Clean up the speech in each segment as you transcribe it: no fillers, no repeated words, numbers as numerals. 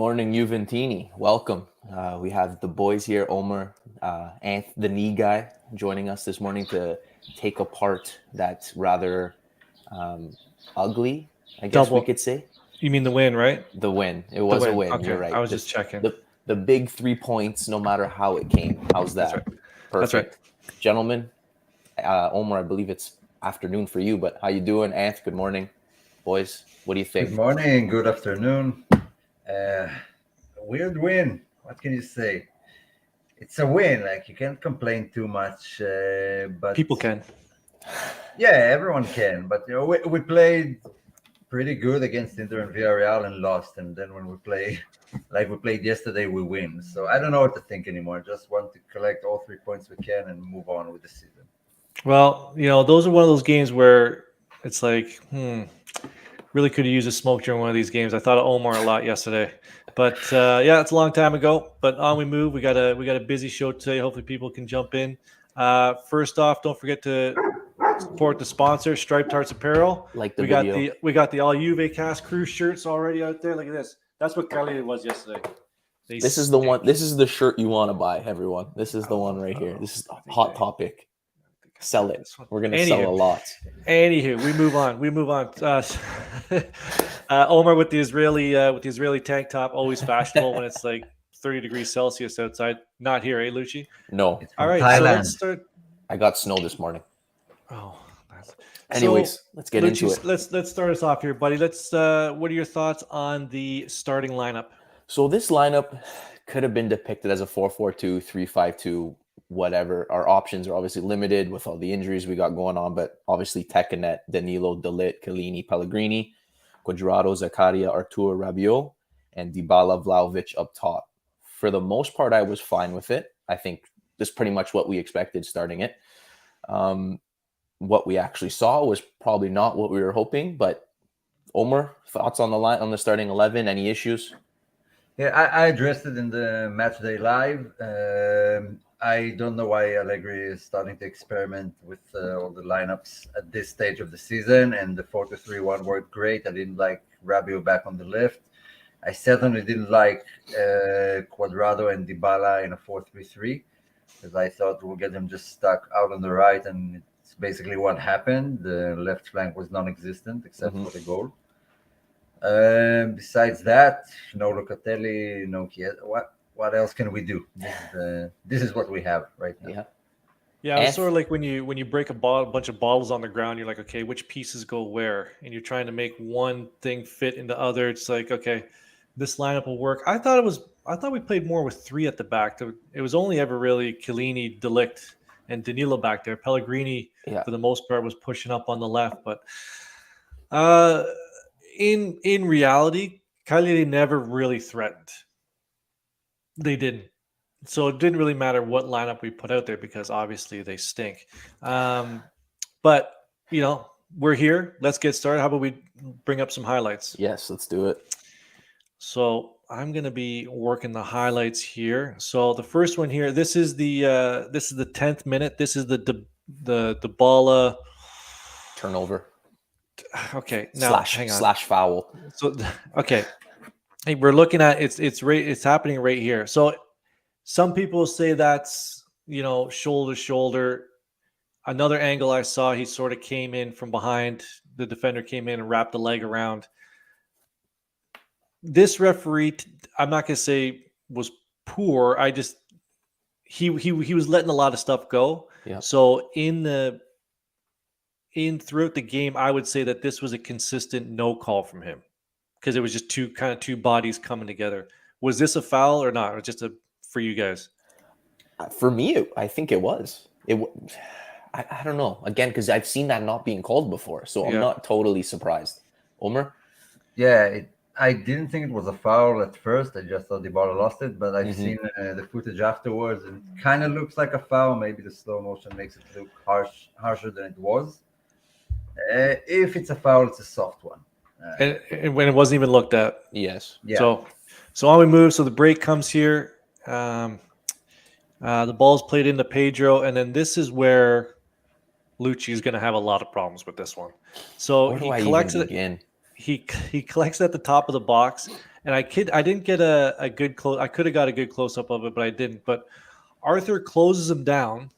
morning, Juventini. Welcome. We have the boys here, Omer, the knee guy, joining us this morning to take apart that rather ugly, I guess we Double. could say. You mean the win, right? The win. It The was a win. win. You're Okay, I right. was just checking. The big 3 points, no matter how it came. How's That's that? right. That's right. Perfect. Gentlemen, Omer, I believe it's afternoon for you, but how you doing? Anth, good morning. Boys, what do you Good think? morning, good afternoon. Weird win. What can you say? It's a win. Like you can't complain too much. But People can. yeah, everyone can. But we played pretty good against Inter and Villarreal and lost. And then when we play, like we played yesterday, we win. So I don't know what to think anymore. Just want to collect all 3 points we can and move on with the season. Well, those are one of those games where it's like, really could have used a smoke during one of these games. I thought of Omar a lot yesterday, but yeah, it's a long time ago. But on we move. We got a busy show today. Hopefully, people can jump in. First off, don't forget to support the sponsor, Striped Hearts Apparel. Like the we video. we got the all Juve cast crew shirts already out there. Look at this. That's what Cagliari was yesterday. This is the one. This is the shirt you want to buy, everyone. This is the one right here. This is hot topic. Sell it. We're gonna sell a lot. Anywho, we move on. Omer with the Israeli tank top, always fashionable when it's like 30 degrees Celsius outside. Not here, Lucci? No. All right, Thailand. so let's start. I got snow this morning. Oh, anyways, let's get into it. Let's start us off here, buddy. Let's. What are your thoughts on the starting lineup? So this lineup could have been depicted as a 4-4-2, 3-5-2, whatever. Our options are obviously limited with all the injuries we got going on, but obviously Tekanet, Danilo, Dalit, Chiellini, Pellegrini, Quadrado, Zakaria, Artur, Rabiot, and Dybala, Vlahovic up top. For the most part, I was fine with it. I think this is pretty much what we expected starting it. What we actually saw was probably not what we were hoping, but Omer, thoughts on the starting 11? Any issues? Yeah, I addressed it in the Matchday Live. I don't know why Allegri is starting to experiment with all the lineups at this stage of the season, and the 4-2-3-1 worked great. I didn't like Rabiot back on the left. I certainly didn't like Quadrado and Dybala in a 4-3-3 because I thought we'll get them just stuck out on the right, and it's basically what happened. The left flank was non-existent except for the goal. Besides that, no Locatelli, no Chiesa. What else can we do? This is what we have right now. Yeah, it's sort of like when you break a bunch of bottles on the ground, you're like, okay, which pieces go where? And you're trying to make one thing fit into other. It's like, okay, this lineup will work. I thought we played more with three at the back. It was only ever really Chiellini, De Ligt, and Danilo back there. Pellegrini, for the most part, was pushing up on the left. But in reality, Cagliari never really threatened. They didn't. So it didn't really matter what lineup we put out there because obviously they stink. But, we're here. Let's get started. How about we bring up some highlights? Yes, let's do it. So I'm going to be working the highlights here. So the first one here, this is the 10th minute. This is the Dybala turnover. Okay, now hang on. Slash foul. So okay, hey, we're looking at it's happening right here. So some people say that's shoulder to shoulder. Another angle I saw, he sort of came in from behind. The defender came in and wrapped the leg around. This referee, I'm not gonna say was poor. He was letting a lot of stuff go. Yeah. So throughout the game, I would say that this was a consistent no call from him because it was just two bodies coming together. Was this a foul or not? Or just for you guys? For me, I think it was. I don't know. Again, because I've seen that not being called before, so I'm not totally surprised. Omer? Yeah, I didn't think it was a foul at first. I just thought Dybala lost it, but I've seen the footage afterwards, and it kind of looks like a foul. Maybe the slow motion makes it look harsher than it was. If it's a foul, it's a soft one. And when it wasn't even looked at. Yes. Yeah. So on we move. So the break comes here. The ball's played into Pedro, and then this is where Lucci is going to have a lot of problems with this one. So he collects it. he collects at the top of the box, and I didn't get a good close. I could have got a good close up of it, but I didn't. But Arthur closes him down.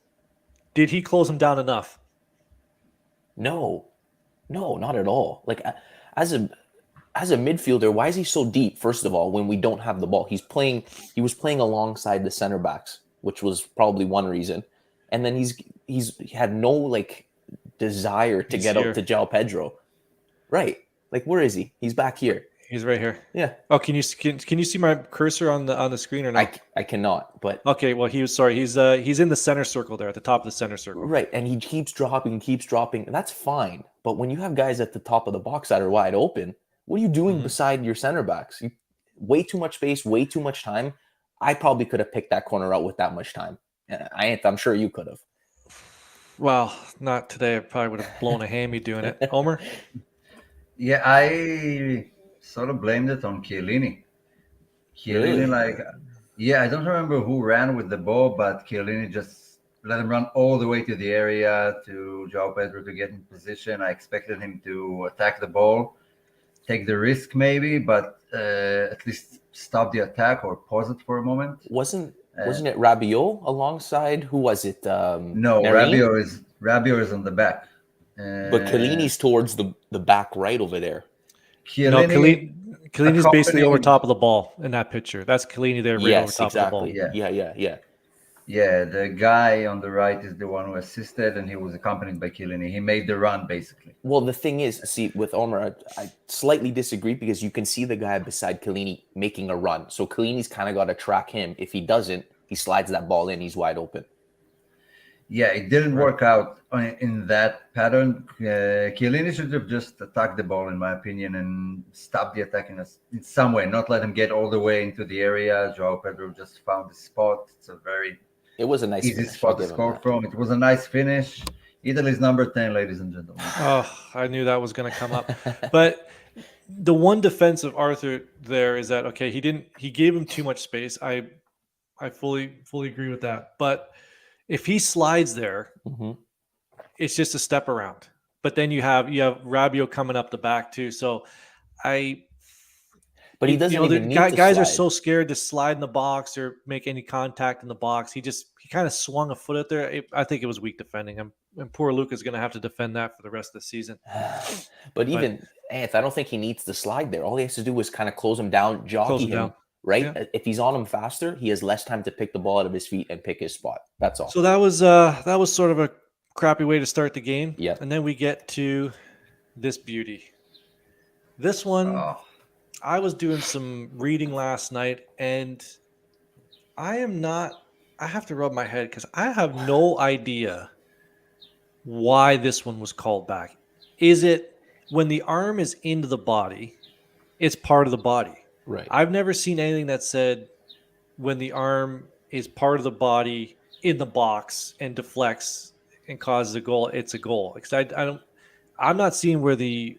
Did he close him down enough? No, not at all. Like as a midfielder, why is he so deep? First of all, when we don't have the ball, he was playing alongside the center backs, which was probably one reason. And then he had no like desire to get out to João Pedro. Right. Like, where is he? He's back here. He's right here. Yeah. Oh, can you see my cursor on the screen or not? I cannot, but okay. Well, he's in the center circle there, at the top of the center circle. Right, and he keeps dropping. That's fine. But when you have guys at the top of the box that are wide open, what are you doing beside your center backs? Way too much space, way too much time. I probably could have picked that corner out with that much time. I'm sure you could have. Well, not today. I probably would have blown a hammy doing it. Omer? Yeah, I sort of blamed it on Chiellini. Really? I don't remember who ran with the ball, but Chiellini just let him run all the way to the area to João Pedro to get in position. I expected him to attack the ball, take the risk maybe, but at least stop the attack or pause it for a moment. Wasn't it Rabiot alongside? Who was it? No, Rabiot is on the back. But Chiellini's towards the back right over there. Chiellini's basically over top of the ball in that picture. That's Chiellini there, right over top of the ball. Yeah. Yeah, the guy on the right is the one who assisted, and he was accompanied by Chiellini. He made the run, basically. Well, the thing is, see, with Omer, I slightly disagree because you can see the guy beside Chiellini making a run. So Chiellini's kind of got to track him. If he doesn't, he slides that ball in. He's wide open. Yeah, it didn't work out in that pattern. Chiellini should have just attacked the ball, in my opinion, and stopped the attack in some way, not let him get all the way into the area. João Pedro just found the spot. It was a nice easy spot to score from. It was a nice finish. Italy's number 10, ladies and gentlemen. Oh, I knew that was going to come up. But the one defense of Arthur there is that, okay, he gave him too much space. I fully agree with that. But if he slides there, it's just a step around. But then you have Rabiot coming up the back too. So But he doesn't even need to guys slide. are so scared to slide in the box or make any contact in the box. He kind of swung a foot out there. I think it was weak defending him. And poor Luca's going to have to defend that for the rest of the season. But I don't think he needs to slide there. All he has to do is kind of close him down, jockey him. Right? Yeah. If he's on him faster, he has less time to pick the ball out of his feet and pick his spot. That's all. So that was sort of a crappy way to start the game. Yeah. And then we get to this beauty. This one, I was doing some reading last night, and I have to rub my head because I have no idea why this one was called back. Is it when the arm is into the body, it's part of the body? Right. I've never seen anything that said when the arm is part of the body in the box and deflects and causes a goal, it's a goal. Because I'm not seeing where the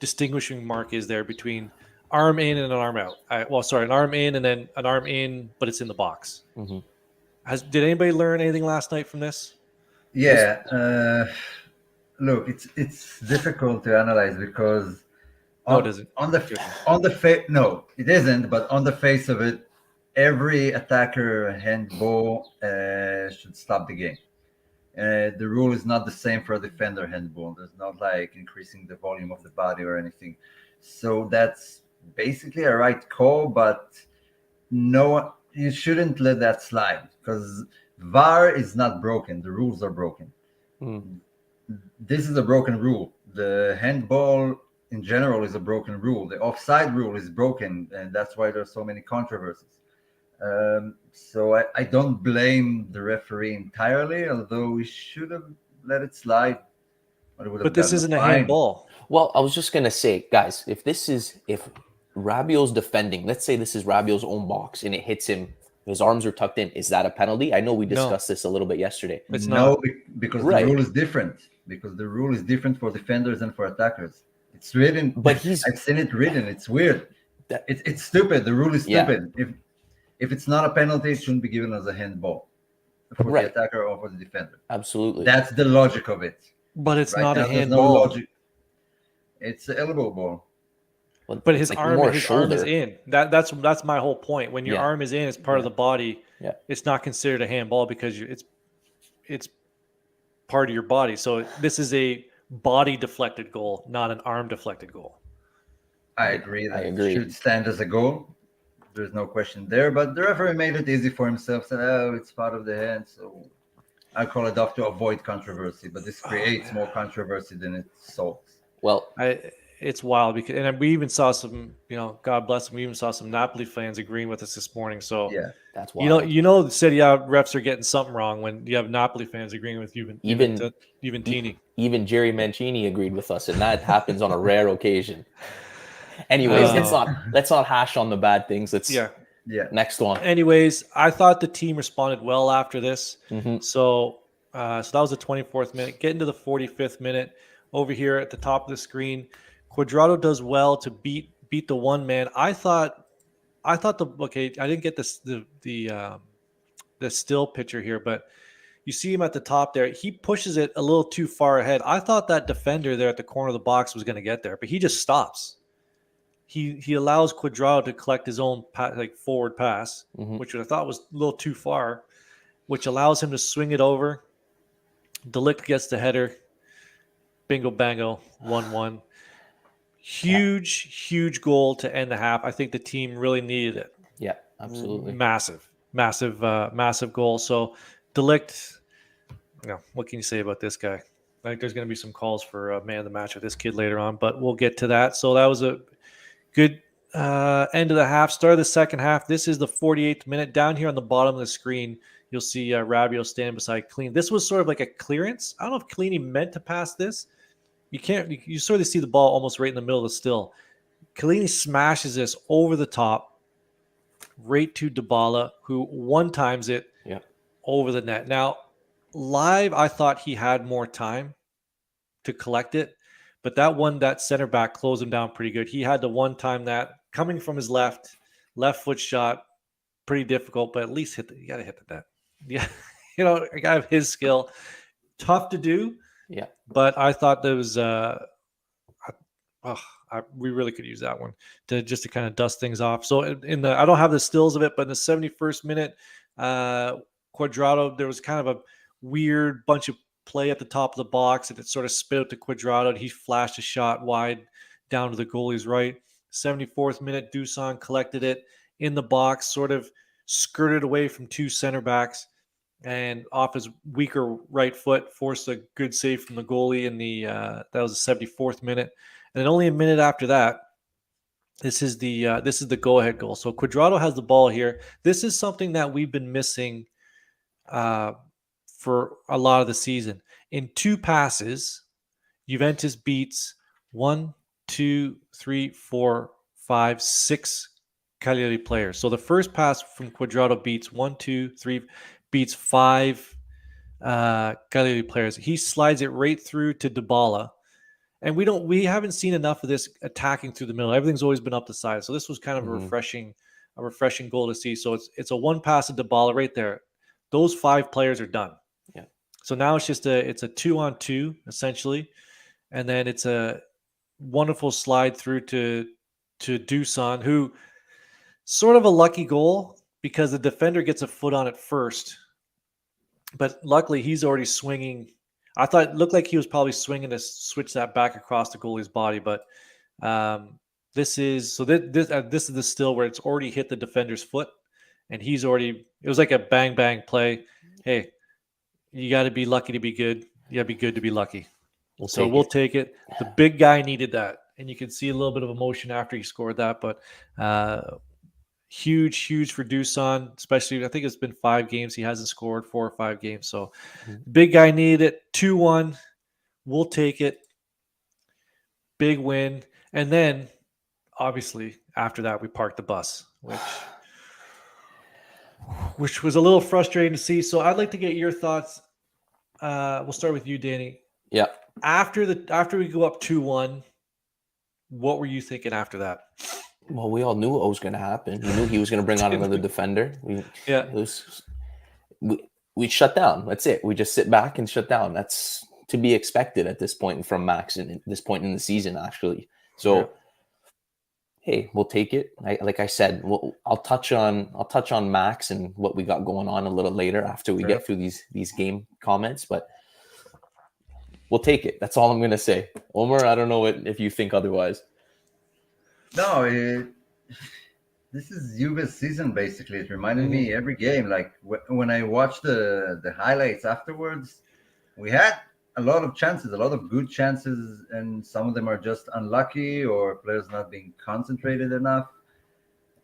distinguishing mark is there between arm in and an arm out. An arm in and then an arm in, but it's in the box. Mm-hmm. Did anybody learn anything last night from this? Yeah. Look, it's difficult to analyze because it isn't. No, it isn't. But on the face of it, every attacker handball should stop the game. The rule is not the same for a defender handball. There's not like increasing the volume of the body or anything. So that's basically a right call, but no, you shouldn't let that slide because VAR is not broken. The rules are broken. This is a broken rule. The handball in general is a broken rule. The offside rule is broken, and that's why there's so many controversies. So I don't blame the referee entirely, although we should have let it slide. But this isn't a handball. Well, I was just going to say, guys, if Rabiot's defending, let's say this is Rabiot's own box and it hits him, his arms are tucked in, is that a penalty? I know we discussed this a little bit yesterday. It's no, because the rule is different. Because the rule is different for defenders and for attackers. It's written, but I've seen it written. It's weird. It's stupid. The rule is stupid. Yeah. If it's not a penalty, it shouldn't be given as a handball for the attacker or for the defender. Absolutely. That's the logic of it. But it's not a handball. No It's an elbow ball. Well, But it's his like arm, more his arm is shoulder. in. That's my whole point. When your Yeah. arm is in, it's part of the body. Yeah. It's not considered a handball because it's part of your body. So this is a body deflected goal, not an arm deflected goal. I agree that I it agree. should stand as a goal. There's no question there. But the referee made it easy for himself. Said, "Oh, it's part of the hand." So I call it off to avoid controversy. But this creates more controversy than it solves. Well, It's wild because, and we even saw some, God bless them. We even saw some Napoli fans agreeing with us this morning. So Yeah. that's wild. the Serie A refs are getting something wrong when you have Napoli fans agreeing with Juventini. Even Jerry Mancini agreed with us, and that happens on a rare occasion. Anyways, let's not hash on the bad things. Yeah. Next one. Anyways, I thought the team responded well after this. Mm-hmm. So that was the 24th minute. Get into the 45th minute. Over here at the top of the screen, Cuadrado does well to beat the one man. I thought I didn't get the still picture here, but you see him at the top there. He pushes it a little too far ahead. I thought that defender there at the corner of the box was going to get there, but he just stops. He allows Cuadrado to collect his own forward pass, which I thought was a little too far, which allows him to swing it over. De Ligt gets the header. Bingo bango, 1-1. Huge goal to end the half. I think the team really needed it. Yeah, absolutely. Massive goal. So De Ligt, what can you say about this guy? I think there's going to be some calls for man of the match with this kid later on, but we'll get to that. So that was a good end of the half. Start of the second half. This is the 48th minute. Down here on the bottom of the screen, you'll see Rabiot stand beside Clean. This was sort of like a clearance. I don't know if Cleany meant to pass this. You sort of see the ball almost right in the middle of the still. Cleany smashes this over the top, right to Dybala, who one-times it over the net. Now, live, I thought he had more time to collect it, but that center back closed him down pretty good. He had to one-time that coming from his left foot shot, pretty difficult, but at least you got to hit the net. Yeah, a guy of his skill, tough to do. Yeah, but I thought there was we really could use that one to kind of dust things off. So I don't have the stills of it, but in the 71st minute, Cuadrado, there was kind of a weird bunch of play at the top of the box, and it sort of spit out to Cuadrado, and he flashed a shot wide down to the goalie's right. 74th minute, Dusan collected it in the box, sort of skirted away from two center backs, and off his weaker right foot, forced a good save from the goalie in that was the 74th minute. And then only a minute after that, this is the go-ahead goal. So Cuadrado has the ball here. This is something that we've been missing for a lot of the season. In two passes, Juventus beats 1, 2, 3, 4, 5, 6 Cagliari players. So the first pass from Cuadrado beats 1, 2, 3, beats 5 Cagliari players. He slides it right through to Dybala. And we haven't seen enough of this attacking through the middle. Everything's always been up the side. So this was kind of a refreshing goal to see. So it's a one pass to Dybala right there. Those 5 players are done. Yeah. So now it's a 2-on-2 essentially, and then it's a wonderful slide through to Dusan, who sort of a lucky goal because the defender gets a foot on it first, but luckily he's already swinging. I thought it looked like he was probably swinging to switch that back across the goalie's body, but this is the still where it's already hit the defender's foot, and it was like a bang bang play. Hey, you got to be lucky to be good. You got to be good to be lucky. We'll take it. The big guy needed that, and you can see a little bit of emotion after he scored that, but huge for Dusan, especially I think it's been 5 games he hasn't scored, 4 or 5 games. So big guy needed it. 2-1. We'll take it. Big win. And then obviously after that we parked the bus, which was a little frustrating to see. So I'd like to get your thoughts. We'll start with you, Danny. Yeah. After we go up 2-1, what were you thinking after that? Well, we all knew what was going to happen. We knew he was going to bring on another defender. We shut down. That's it. We just sit back and shut down. That's to be expected at this point from Max and at this point in the season, actually. So, hey, we'll take it. Like I said, I'll touch on Max and what we got going on a little later after we get through these game comments, but we'll take it. That's all I'm gonna say. Omer, I don't know if you think otherwise. No, this is Juve's season basically. It reminded me every game. Like when I watched the highlights afterwards, we had a lot of chances, a lot of good chances, and some of them are just unlucky or players not being concentrated enough.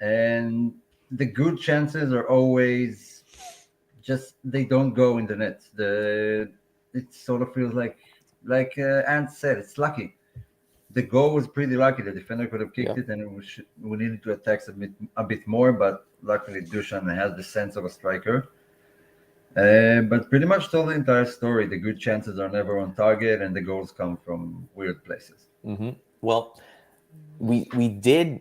And the good chances are always just they don't go in the net. It sort of feels like Ant said, it's lucky. The goal was pretty lucky. The defender could have kicked it, and we needed to attack a bit more. But luckily, Dusan has the sense of a striker. But pretty much told the entire story. The good chances are never on target, and the goals come from weird places. Mm-hmm. Well, we did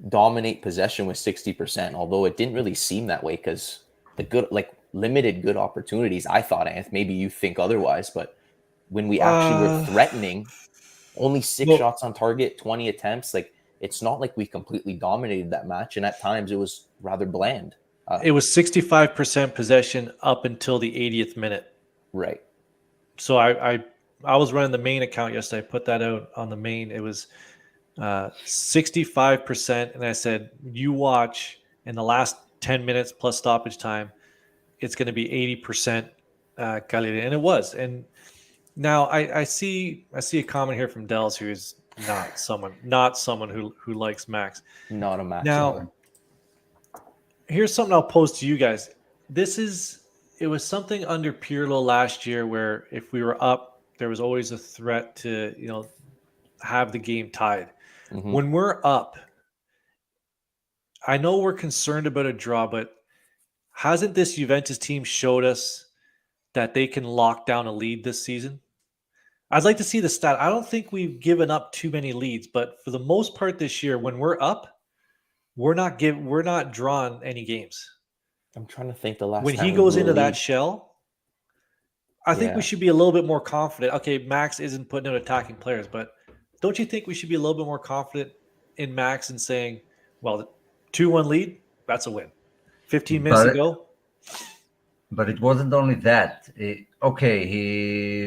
dominate possession with 60%, although it didn't really seem that way because the limited good opportunities. I thought, Anth, maybe you think otherwise, but when we actually were threatening, only 6 shots on target, 20 attempts. Like, it's not like we completely dominated that match, and at times it was rather bland. It was 65% possession up until the 80th minute. Right. So I was running the main account yesterday. I put that out on the main. It was 65%, and I said, you watch in the last 10 minutes plus stoppage time, it's going to be 80% Cagliari, and it was. And now I see a comment here from Dells, who is not someone who likes Max. Not a Max. Now, here's something I'll pose to you guys. It was something under Pirlo last year where if we were up, there was always a threat to have the game tied. Mm-hmm. When we're up, I know we're concerned about a draw, but hasn't this Juventus team showed us that they can lock down a lead this season? I'd like to see the stat. I don't think we've given up too many leads, but for the most part this year, when we're up, we're not drawing any games. I'm trying to think the last when time he goes into that shell, I think we should be a little bit more confident. Okay, Max isn't putting out attacking players, but don't you think we should be a little bit more confident in Max and saying, well, 2-1 lead, that's a win. 15 minutes ago. But it wasn't only that. He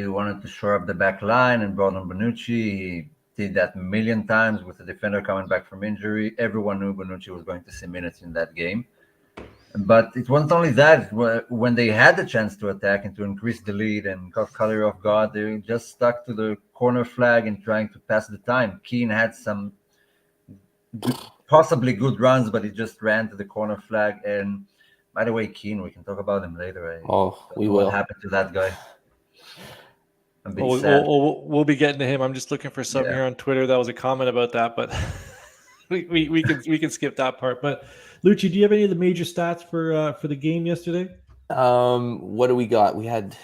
wanted to shore up the back line and brought on Bonucci. He did that a million times with the defender coming back from injury. Everyone knew Bonucci was going to see minutes in that game. But it wasn't only that. When they had the chance to attack and to increase the lead and caught Cagliari off guard, they just stuck to the corner flag and trying to pass the time. Keane had some possibly good runs, but he just ran to the corner flag. And by the way, Keane, we can talk about him later. We will. What happened to that guy? We'll be getting to him. I'm just looking for something here on Twitter. That was a comment about that, but we can skip that part. But Lucci, do you have any of the major stats for the game yesterday? What do we got? We had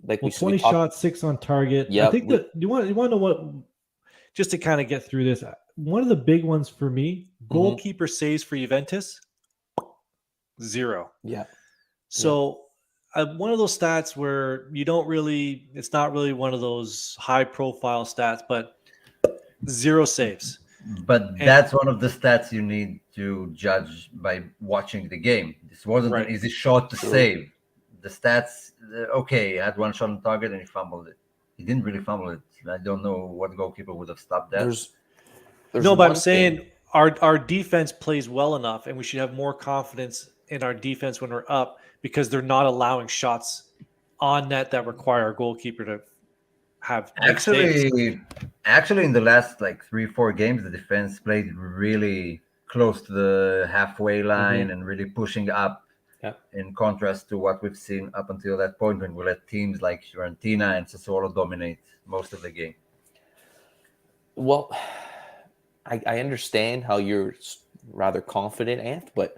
20 shots, 6 on target. Yep. I think that you want to know what, just to kind of get through this. One of the big ones for me, goalkeeper saves for Juventus, 0. Yeah. So one of those stats where it's not really one of those high profile stats, but 0 saves. But that's one of the stats you need to judge by watching the game. This wasn't an easy shot to save. The stats, he had 1 shot on target and he fumbled it. He didn't really fumble it. I don't know what goalkeeper would have stopped that. No, but I'm saying our defense plays well enough, and we should have more confidence in our defense when we're up because they're not allowing shots on net that require our goalkeeper to have actually in the last 3-4 games, the defense played really close to the halfway line and really pushing up. In contrast to what we've seen up until that point when we let teams like Fiorentina and Sassuolo dominate most of the game. Well, I understand how you're rather confident, Ant, but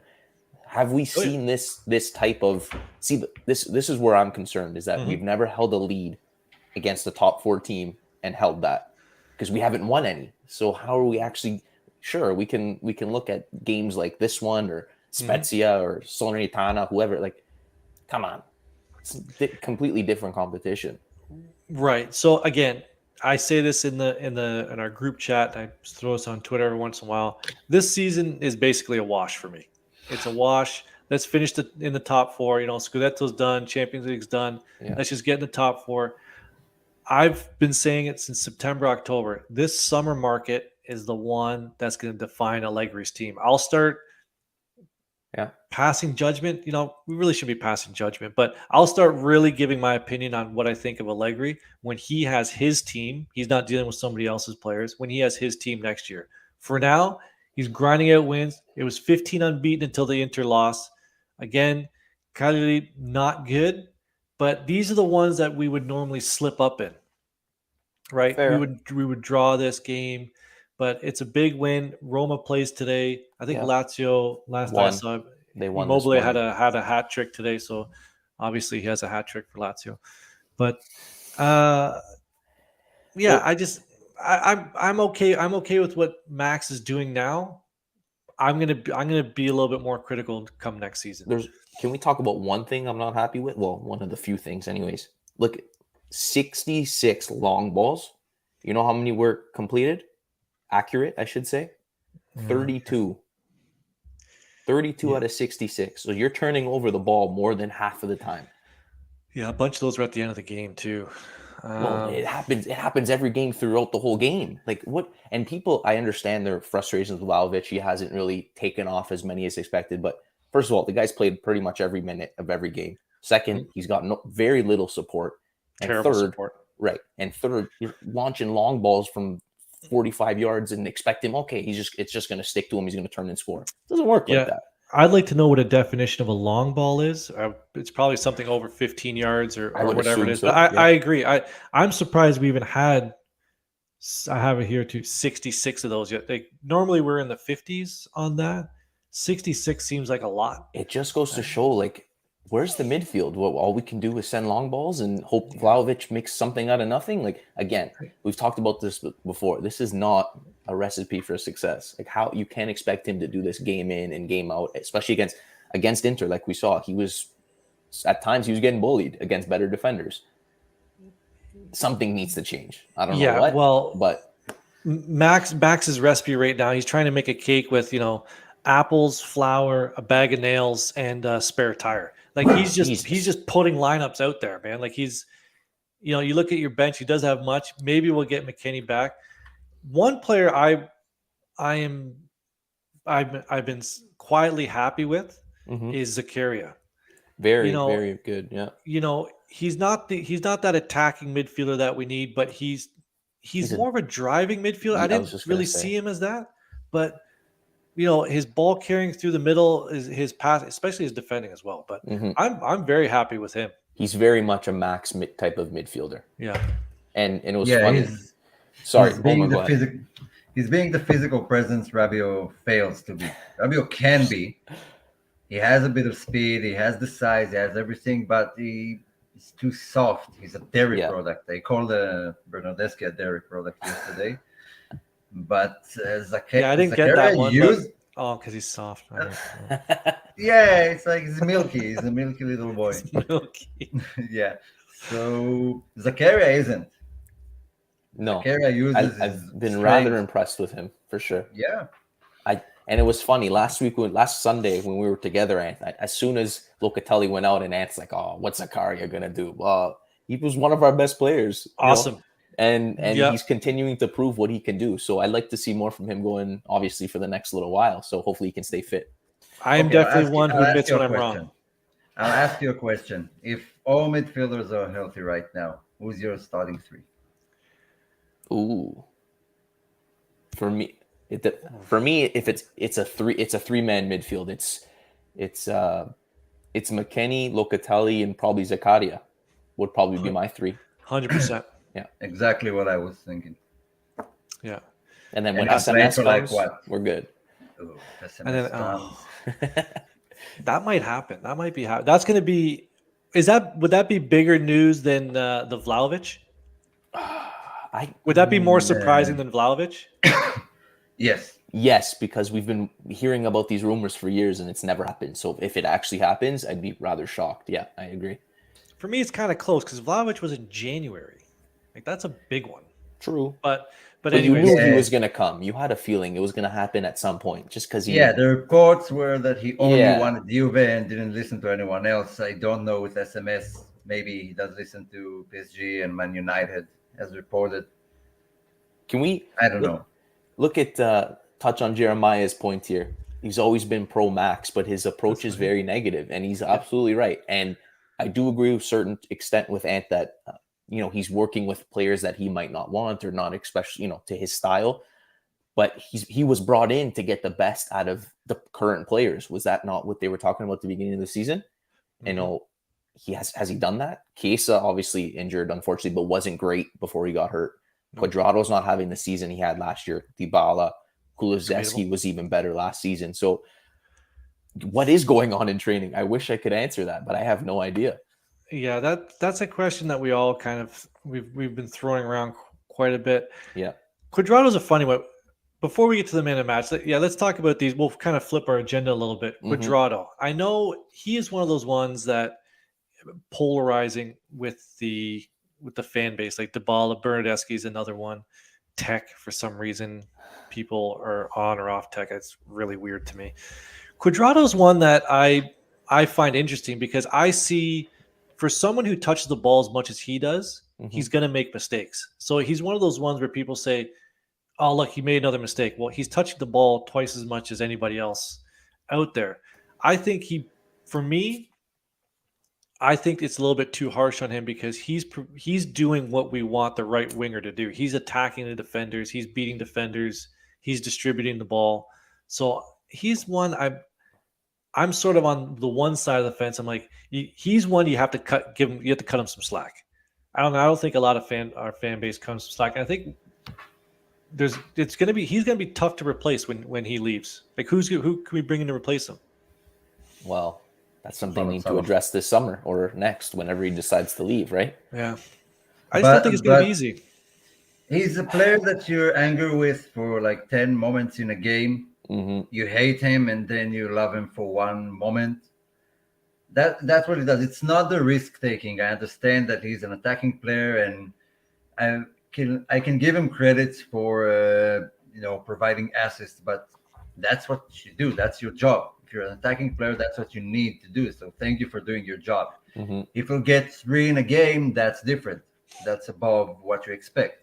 have we seen this type of this is where I'm concerned, is that we've never held a lead against the top 4 team and held that because we haven't won any. So how are we actually we can look at games like this one or Spezia or Salernitana, whoever, come on. It's completely different competition. Right. So again, I say this in our group chat. I throw this on Twitter every once in a while. This season is basically a wash for me. It's a wash. Let's finish in the top four. Scudetto's done, Champions League's done. Yeah. Let's just get in the top four. I've been saying it since September, October. This summer market is the one that's going to define Allegri's team. I'll start passing judgment. We really should be passing judgment, but I'll start really giving my opinion on what I think of Allegri when he has his team. He's not dealing with somebody else's players. When he has his team next year. For now, he's grinding out wins. It was 15 unbeaten until the Inter loss. Again, Cagliari not good, but these are the ones that we would normally slip up in. Right? Fair. We would draw this game, but it's a big win. Roma plays today. I think Lazio last I saw they won. Immobile had a hat trick today, so obviously he has a hat trick for Lazio. But I'm okay. I'm okay with what Max is doing now. I'm gonna be a little bit more critical come next season. Can we talk about one thing I'm not happy with? Well, one of the few things, anyways. Look, 66 long balls. You know how many were completed? Accurate, I should say. 32. 32 out of 66. So you're turning over the ball more than half of the time. Yeah, a bunch of those were at the end of the game too. Well, it happens. It happens every game throughout the whole game. Like what? And people, I understand their frustrations with Vlahovic. He hasn't really taken off as many as expected. But first of all, the guy's played pretty much every minute of every game. Second, he's got very little support. And terrible third, support. Right. And third, you're launching long balls from 45 yards and expect him, it's just going to stick to him. He's going to turn and score. It doesn't work like that. I'd like to know what a definition of a long ball is. It's probably something over 15 yards or whatever it is. So, but I agree. I'm surprised we even had, I have it here too, 66 of those yet. Normally we're in the 50s on that. 66 seems like a lot. It just goes to show, like, where's the midfield? Well, all we can do is send long balls and hope Vlahovic makes something out of nothing. Like, again, we've talked about this before. This is not a recipe for success. Like, how you can't expect him to do this game in and game out, especially against Inter. Like we saw, at times he was getting bullied against better defenders. Something needs to change. I don't know what. But Max's recipe right now, he's trying to make a cake with apples, flour, a bag of nails, and a spare tire. Like he's just putting lineups out there, man. Like he's, you look at your bench, he doesn't have much. Maybe we'll get McKennie back. One player I've been quietly happy with is Zakaria. Very good. Yeah. He's not that attacking midfielder that we need, but he's more of a driving midfielder. I didn't really see him as that, but his ball carrying through the middle is his pass, especially his defending as well. But I'm very happy with him. He's very much a Max type of midfielder. Yeah, and it was funny. He's being the physical presence Rabiot fails to be. Rabiot can be. He has a bit of speed. He has the size. He has everything, but he's too soft. He's a dairy product. They called Bernardeschi a dairy product yesterday. But I didn't get that one. Because he's soft. It's like he's milky. He's a milky little boy. Milky. Yeah. So Zakaria isn't. No. Zakaria uses. I've been rather impressed with him for sure. Yeah. And it was funny last Sunday when we were together, as soon as Locatelli went out, and Ant's like, "Oh, what's Zakaria gonna do?" Well, he was one of our best players. Awesome. And he's continuing to prove what he can do. So I'd like to see more from him going, obviously, for the next little while. So hopefully he can stay fit. I am definitely one who admits when I'm wrong. I'll ask you a question. If all midfielders are healthy right now, who's your starting three? Ooh. For me, if it's a three-man midfield. It's McKennie, Locatelli, and probably Zakaria would probably be my three. 100%. Yeah, exactly what I was thinking. Yeah, and then when SMS comes, we're good. Ooh, SMS comes. That might happen. That might be that's going to be. Would that be bigger news than the Vlahovic? Would that be more surprising than Vlahovic? Yes, because we've been hearing about these rumors for years and it's never happened. So if it actually happens, I'd be rather shocked. Yeah, I agree. For me, it's kind of close because Vlahovic was in January. Like that's a big one. True. But But you anyways, knew he was going to come. You had a feeling it was going to happen at some point just because he. Yeah, the reports were that he only Yeah. wanted Juve and didn't listen to anyone else. I don't know with SMS. Maybe he does listen to PSG and Man United, as reported. Can we? I don't know. Look at touch on Jeremiah's point here. He's always been pro Max, but his approach is very negative, and he's absolutely right. And I do agree to a certain extent with Ant that he's working with players that he might not want or not, especially to his style. But he was brought in to get the best out of the current players. Was that not what they were talking about at the beginning of the season? Mm-hmm. He has he done that? Chiesa obviously injured, unfortunately, but wasn't great before he got hurt. Cuadrado's not having the season he had last year. Dybala, Kulusevski was even better last season. So what is going on in training? I wish I could answer that, but I have no idea. Yeah, that's a question that we all kind of we've been throwing around quite a bit. Yeah. Cuadrado's a funny one. Before we get to the man of the match, let's talk about these. We'll kind of flip our agenda a little bit. Cuadrado. I know he is one of those ones that polarizing with the fan base. Like Dybala, Bernardeschi is another one. Tech, for some reason, people are on or off Tech. It's really weird to me. Cuadrado's one that I find interesting because I see for someone who touches the ball as much as he does, he's going to make mistakes. So he's one of those ones where people say, oh, look, he made another mistake. Well, he's touching the ball twice as much as anybody else out there. I think I think it's a little bit too harsh on him because he's doing what we want the right winger to do. He's attacking the defenders. He's beating defenders. He's distributing the ball. So he's one I'm sort of on the one side of the fence. I'm like, he's one you have to cut him some slack. I don't think a lot of our fan base comes some slack. And I think he's gonna be tough to replace when he leaves. Like who can we bring in to replace him? Well, that's something we need to address this summer or next, whenever he decides to leave, right? Yeah. I just don't think it's gonna be easy. He's a player that you're angry with for like 10 moments in a game. You hate him and then you love him for one moment. That's what he does. It's not the risk taking. I understand that he's an attacking player, and I can give him credits for providing assists, but that's what you do. That's your job. If you're an attacking player, that's what you need to do. So thank you for doing your job. If you'll get 3 in a game, that's different. That's above what you expect.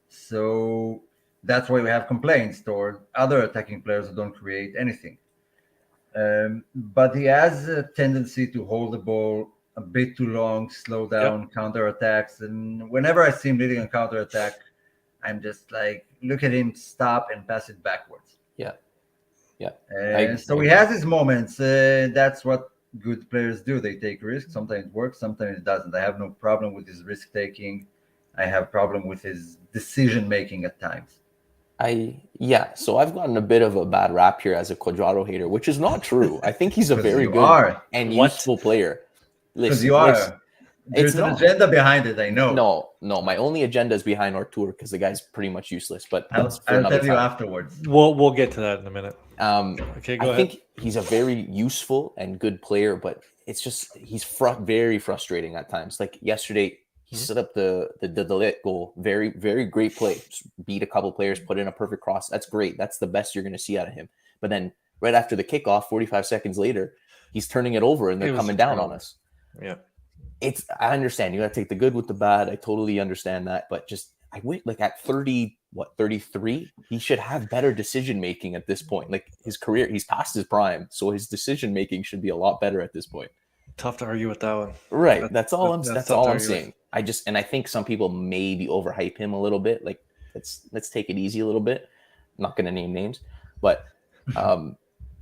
So that's why we have complaints toward other attacking players who don't create anything. But he has a tendency to hold the ball a bit too long, slow down, counterattacks. And whenever I see him leading a counterattack, I'm just like, look at him, stop and pass it backwards. So he has his moments. That's what good players do. They take risks. Sometimes it works, sometimes it doesn't. I have no problem with his risk taking. I have problem with his decision making at times. So I've gotten a bit of a bad rap here as a Cuadrado hater, which is not true. I think he's a very good and useful player. Because you are. There's an agenda behind it, I know. No. My only agenda is behind our tour because the guy's pretty much useless. But I'll tell you afterwards. We'll get to that in a minute. Okay, go ahead. I think he's a very useful and good player, but it's just he's very frustrating at times. Like yesterday, he set up the Delit goal. Very, very great play. Just beat a couple players, put in a perfect cross. That's great. That's the best you're going to see out of him. But then right after the kickoff, 45 seconds later, he's turning it over and they're coming down on us. Yeah. I understand. You got to take the good with the bad. I totally understand that. But just, I wait, like at 33, he should have better decision-making at this point. Like his career, he's past his prime. So his decision-making should be a lot better at this point. Tough to argue with that one. Right. That's all I'm saying. I think some people maybe overhype him a little bit. Like let's take it easy a little bit. I'm not going to name names, but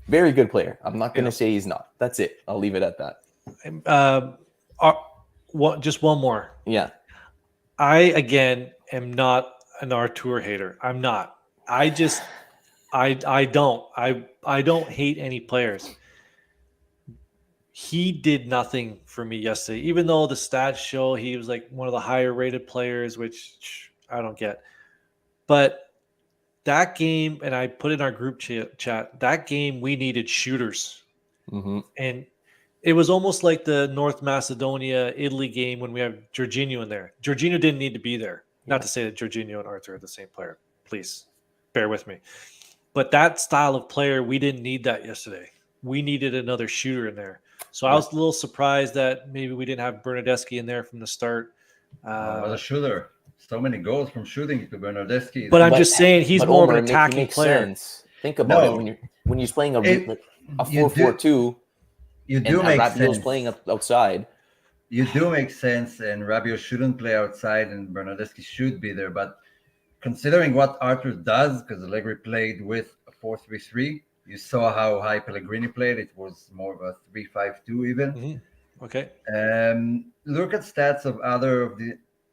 very good player. I'm not going to say he's not. That's it. I'll leave it at that. Just one more. Yeah. I again am not an Artur hater. I'm not. I don't hate any players. He did nothing for me yesterday, even though the stats show he was like one of the higher rated players, which I don't get. But that game, and I put in our group chat, that game we needed shooters. And it was almost like the North Macedonia, Italy game when we have Jorginho in there. Jorginho didn't need to be there. Not to say that Jorginho and Arthur are the same player. Please bear with me. But that style of player, we didn't need that yesterday. We needed another shooter in there. So I was a little surprised that maybe we didn't have Bernardeschi in there from the start. What a shooter. So many goals from shooting to Bernardeschi. But I'm just saying he's more Omer, of an attacking makes player. Sense. Think about it when you're playing a 4-4-2. You do make Rabiot's sense. playing outside. You do make sense, and Rabiot shouldn't play outside, and Bernardeschi should be there. But considering what Arthur does, because Allegri played with a 4-3-3, you saw how high Pellegrini played. It was more of a 3-5-2 even. Mm-hmm. Okay. Look at stats of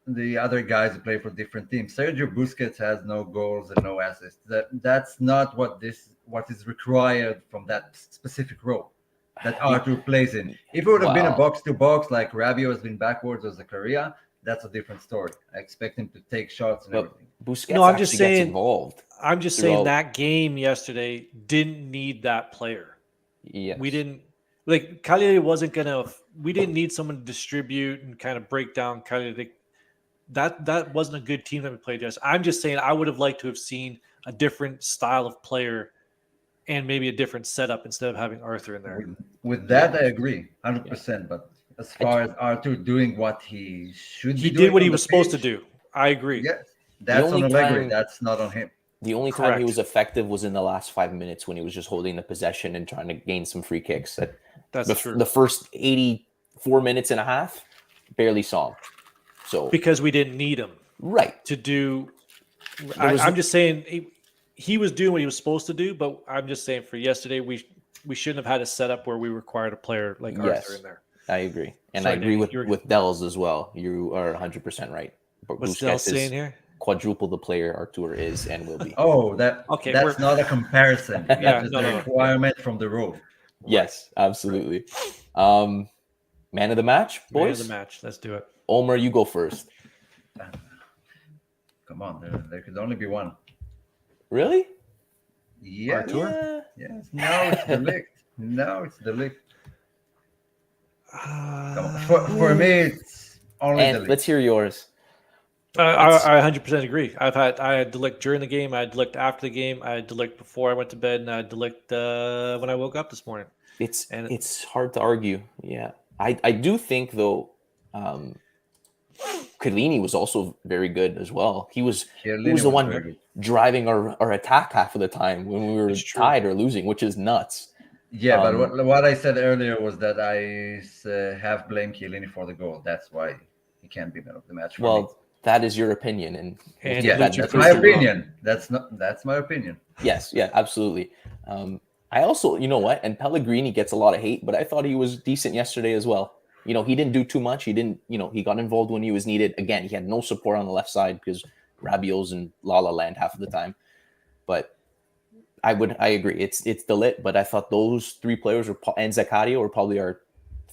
the other guys who play for different teams. Sergio Busquets has no goals and no assists. That's not what is required from that specific role that Arthur plays in. If it would have been a box-to-box like Rabiot has been backwards or Zakaria, that's a different story. I expect him to take shots and everything. Busquets I'm just saying, gets involved. I'm just saying that game yesterday didn't need that player. Yes. We didn't Cagliari wasn't gonna. We didn't need someone to distribute and kind of break down Cagliari. That wasn't a good team that we played yesterday. I'm just saying I would have liked to have seen a different style of player and maybe a different setup instead of having Arthur in there. With that, I agree 100%. But as far as Arthur doing what he should be doing, he did what he was supposed to do. I agree. Yes, that's on Allegri. That's not on him. The only time he was effective was in the last 5 minutes when he was just holding the possession and trying to gain some free kicks. That's true. The first 84 minutes and a half, barely saw him. So because we didn't need him to do. I'm just saying he was doing what he was supposed to do, but I'm just saying for yesterday we shouldn't have had a setup where we required a player like Arthur in there. I agree, and I agree with Dells as well. You are 100% right. But what's Dells saying here? Quadruple the player Artur is and will be. That's not a comparison. It's a requirement from the rule. Yes, absolutely. Man of the match, boys. Man of the match. Let's do it. Omer, you go first. Come on, there could only be one. Really? Yeah. Artur? Yes. No, it's the lick. For me, it's only the lick. Let's hear yours. I 100% agree. I had Delict during the game. I had Delict after the game. I had Delict before I went to bed, and I had Delict when I woke up this morning. It's hard to argue. Yeah, I do think though. Chiellini was also very good as well. He was the one driving our attack half of the time when we were tied or losing, which is nuts. Yeah, but what I said earlier was that I have blamed Chiellini for the goal. That's why he can't be man of the match. For me. That is your opinion, and that's my opinion. That's my opinion. Yes, yeah, absolutely. I also, you know what, and Pellegrini gets a lot of hate, but I thought he was decent yesterday as well. You know, he didn't do too much. He didn't, he got involved when he was needed. Again, he had no support on the left side because Rabiot's in La La Land half of the time. But I agree. It's the lit, but I thought those three players and Zakaria were probably our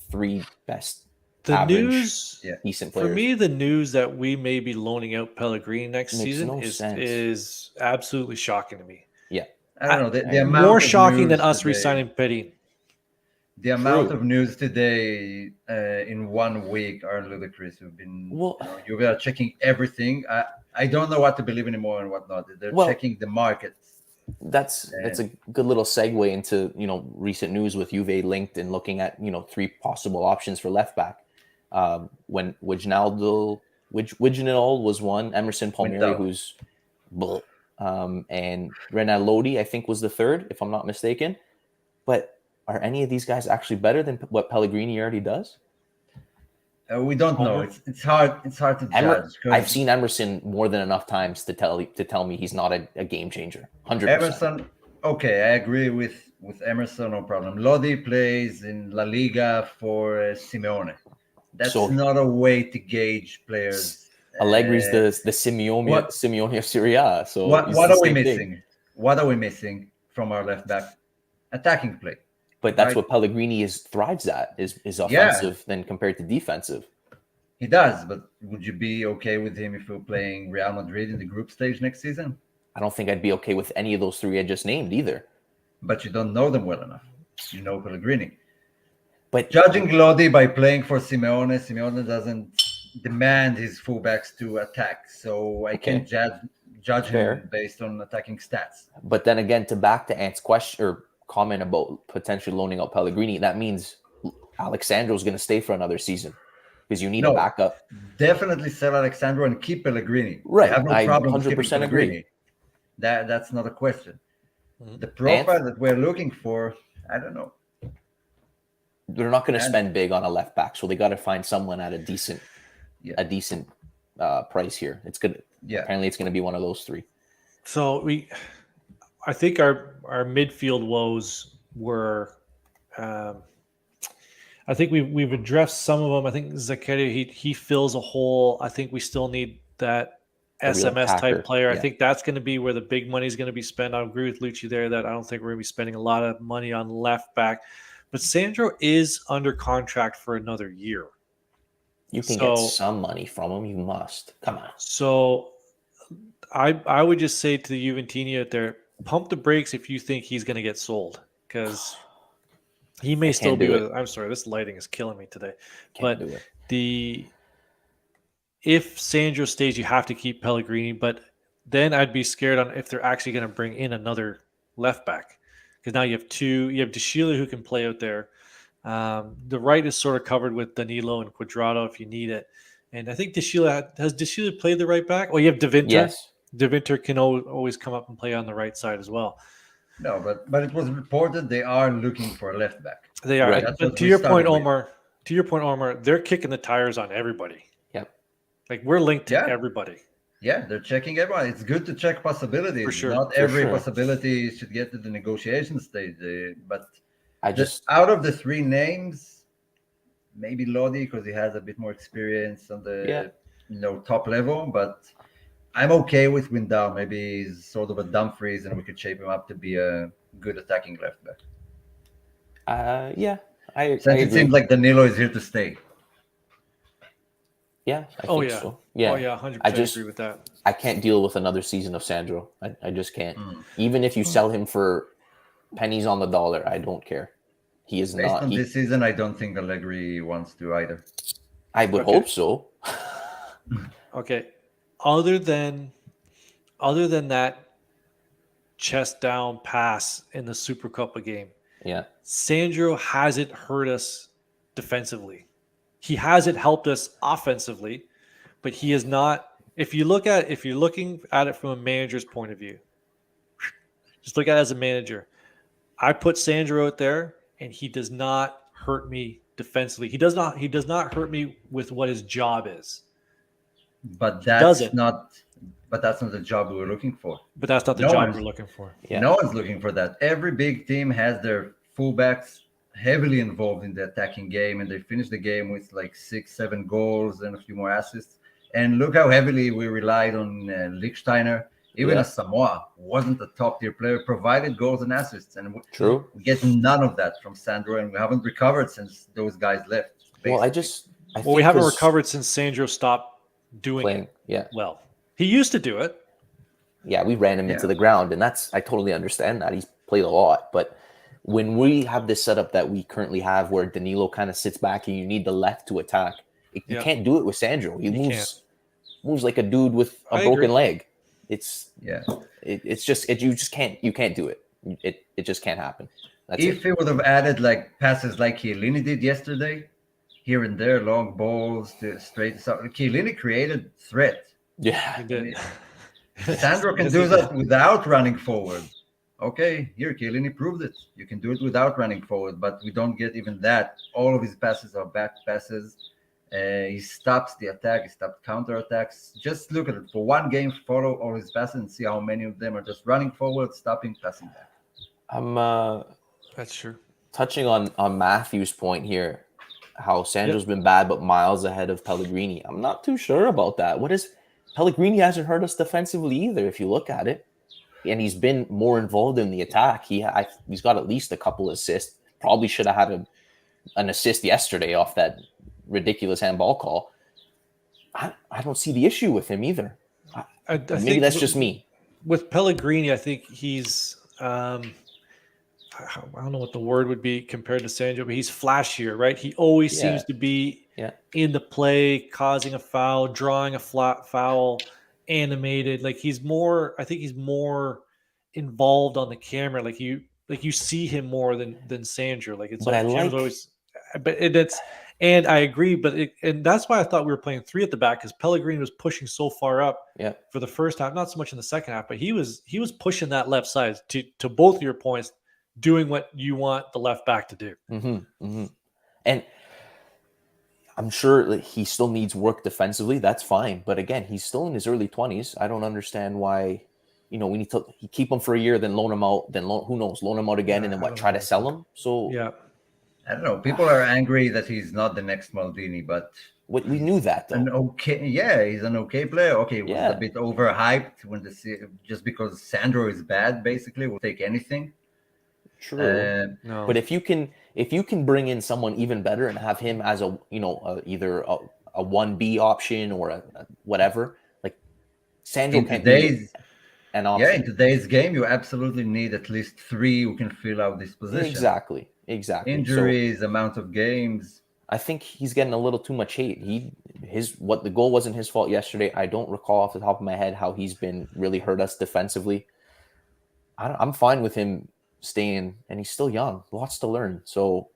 three best. Decent players. For me, the news that we may be loaning out Pellegrini next season is absolutely shocking to me. Yeah. I don't know. The amount more shocking than us re-signing Perin. The amount of news today in 1 week are ludicrous. We've been you are checking everything. I don't know what to believe anymore and what not. They're checking the markets. That's a good little segue into recent news with Juve linked and looking at three possible options for left back. When Wijnaldum was one, Emerson Palmieri who's and Renan Lodi I think was the third if I'm not mistaken. But are any of these guys actually better than what Pellegrini already does? We don't know. It's hard to judge. I've seen Emerson more than enough times to tell me he's not a game changer. 100%. Emerson, okay, I agree with Emerson, no problem. Lodi plays in La Liga for Simeone. That's not a way to gauge players. Allegri's the Simeone of Serie A. So what are we missing? What are we missing from our left back? Attacking play. But that's what Pellegrini thrives at is offensive than compared to defensive. He does, but would you be okay with him if we're playing Real Madrid in the group stage next season? I don't think I'd be okay with any of those three I just named either. But you don't know them well enough. You know Pellegrini. But judging Lodi by playing for Simeone doesn't demand his fullbacks to attack. So I can't judge him based on attacking stats. But then again, back to Ant's question or comment about potentially loaning out Pellegrini, that means Alexandro's going to stay for another season because you need a backup. Definitely sell Alexandro and keep Pellegrini. Right. I have no problem 100% keeping Pellegrini. Agree. That's not a question. The profile that we're looking for, I don't know. They're not going to spend big on a left back, so they got to find someone at a decent price here. It's good. Yeah. Apparently, it's going to be one of those three. So I think our midfield woes were. I think we've addressed some of them. I think Zakaria he fills a hole. I think we still need that SMS type player. Yeah. I think that's going to be where the big money is going to be spent. I agree with Lucci there that I don't think we're going to be spending a lot of money on left back. But Sandro is under contract for another year. You can get some money from him. You must. Come on. So I would just say to the Juventini out there, pump the brakes if you think he's going to get sold because he may still be with. I'm sorry, this lighting is killing me today. But if Sandro stays, you have to keep Pellegrini. But then I'd be scared on if they're actually going to bring in another left back because now you have two. You have De Sheila who can play out there. The right is sort of covered with Danilo and Quadrado if you need it. And I think De Sheila played the right back? Oh, you have De Winter. Yes. De Winter can always come up and play on the right side as well. No, but it was reported they are looking for a left back. They are. Right. But to your point, Omer, they're kicking the tires on everybody. Yep. Like we're linked to everybody. Yeah, they're checking everyone. It's good to check possibilities. For sure. Not every possibility should get to the negotiation stage. But out of the three names, maybe Lodi because he has a bit more experience on the top level. But I'm okay with Windal. Maybe he's sort of a Dumfries, and we could shape him up to be a good attacking left back. Since it seems like Danilo is here to stay. Yeah, I think so. Yeah. Oh, yeah, 100% agree with that. I can't deal with another season of Sandro. I just can't. Even if you sell him for pennies on the dollar, I don't care. He is Based not. on this season, I don't think Allegri wants to either. I would hope so. Okay. Other than that chest down pass in the Super Cup game, Sandro hasn't hurt us defensively. He hasn't helped us offensively, but he is not. If you're looking at it from a manager's point of view, just look at it as a manager. I put Sandro out there, and he does not hurt me defensively. He does not hurt me with what his job is. But that's not the job we were looking for. But that's not the job we're looking for. Yeah. No one's looking for that. Every big team has their fullbacks heavily involved in the attacking game, and they finish the game with like 6-7 goals and a few more assists. And look how heavily we relied on Lichtsteiner. Even as Samoa wasn't a top-tier player, provided goals and assists. And we get none of that from Sandro, and we haven't recovered since those guys left. Basically. Well, we haven't recovered since Sandro stopped doing it. Yeah. Well, he used to do it. Yeah, we ran him into the ground, and I totally understand that. He's played a lot, but when we have this setup that we currently have where Danilo kind of sits back and you need the left to attack, you can't do it with Sandro. He moves like a dude with a broken leg. It's just you can't do it. It just can't happen. If he would have added like passes like Chiellini did yesterday, here and there, long balls to straight. So Chiellini created threat. Yeah, he did. Sandro can do that without running forward. Okay, here Chiellini proved it. You can do it without running forward, but we don't get even that. All of his passes are back passes. He stops the attack. He stops counterattacks. Just look at it. For one game, follow all his passes and see how many of them are just running forward, stopping, passing back. That's true. Touching on Matthew's point here, how Sandro's been bad, but miles ahead of Pellegrini. I'm not too sure about that. Pellegrini hasn't hurt us defensively either, if you look at it. And he's been more involved in the attack. He's got at least a couple assists. Probably should have had an assist yesterday off that ridiculous handball call. I don't see the issue with him either. Maybe that's just me. With Pellegrini, I think he's I don't know what the word would be compared to Sandro, but he's flashier, right? He always Yeah. seems to be Yeah. in the play, causing a foul, drawing a flat foul, animated. Like I think he's more involved on the camera. Like you see him more than Sandro. Like it's But I Sandro's like always, but it's and I agree, but and that's why I thought we were playing three at the back because Pellegrini was pushing so far up yeah. for the first half, not so much in the second half, but he was pushing that left side to both of your points, doing what you want the left back to do. And I'm sure like, he still needs work defensively. That's fine. But again, he's still in his early 20s. I don't understand why, we need to keep him for a year, then loan him out, then who knows, loan him out again, and then try to sell him. So Yeah. I don't know. People are angry that he's not the next Maldini, but we knew that though. He's an okay player. Okay, it was Yeah. a bit overhyped just because Sandro is bad. Basically, we'll take anything. True. No. But if you can bring in someone even better and have him as either a 1B option or a whatever, like Sandro can't be an option. Yeah, in today's game, you absolutely need at least 3 who can fill out this position. Exactly. Injuries, amount of games. I think he's getting a little too much hate. The goal wasn't his fault yesterday. I don't recall off the top of my head how he's been really hurt us defensively. I'm fine with him staying, and he's still young, lots to learn. So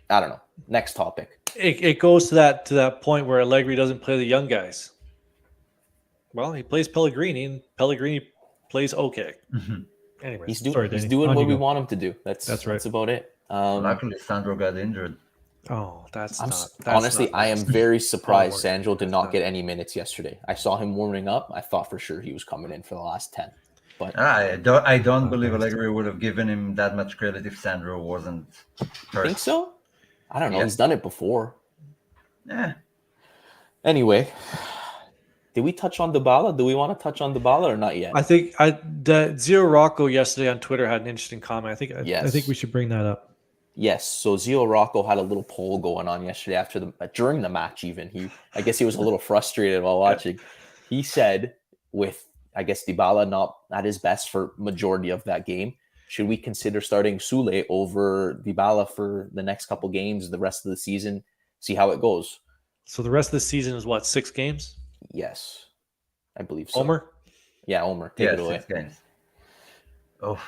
I don't know. Next topic. It goes to that point where Allegri doesn't play the young guys. Well, he plays Pellegrini, and Pellegrini plays okay. Anyways, he's doing what we want him to do. That's right. That's about it. Luckily, Sandro got injured. Oh, I am very surprised Sandro did not get any minutes yesterday. I saw him warming up. I thought for sure he was coming in for the last 10. But I don't believe Allegri would have given him that much credit if Sandro wasn't hurt. Think so? I don't know. Yeah. He's done it before. Yeah. Anyway, did we touch on Dybala? Do we want to touch on Dybala or not yet? I think the Zio Rocco yesterday on Twitter had an interesting comment. I think we should bring that up. Yes. So Zio Rocco had a little poll going on yesterday during the match. Even I guess he was a little frustrated while watching. He said, with I guess Dybala not at his best for majority of that game, should we consider starting Sule over Dybala for the next couple games, the rest of the season, see how it goes? So the rest of the season is what, 6 games? Yes, I believe so. Omer? Yeah, Omer. Take it away. 6 games. Oh,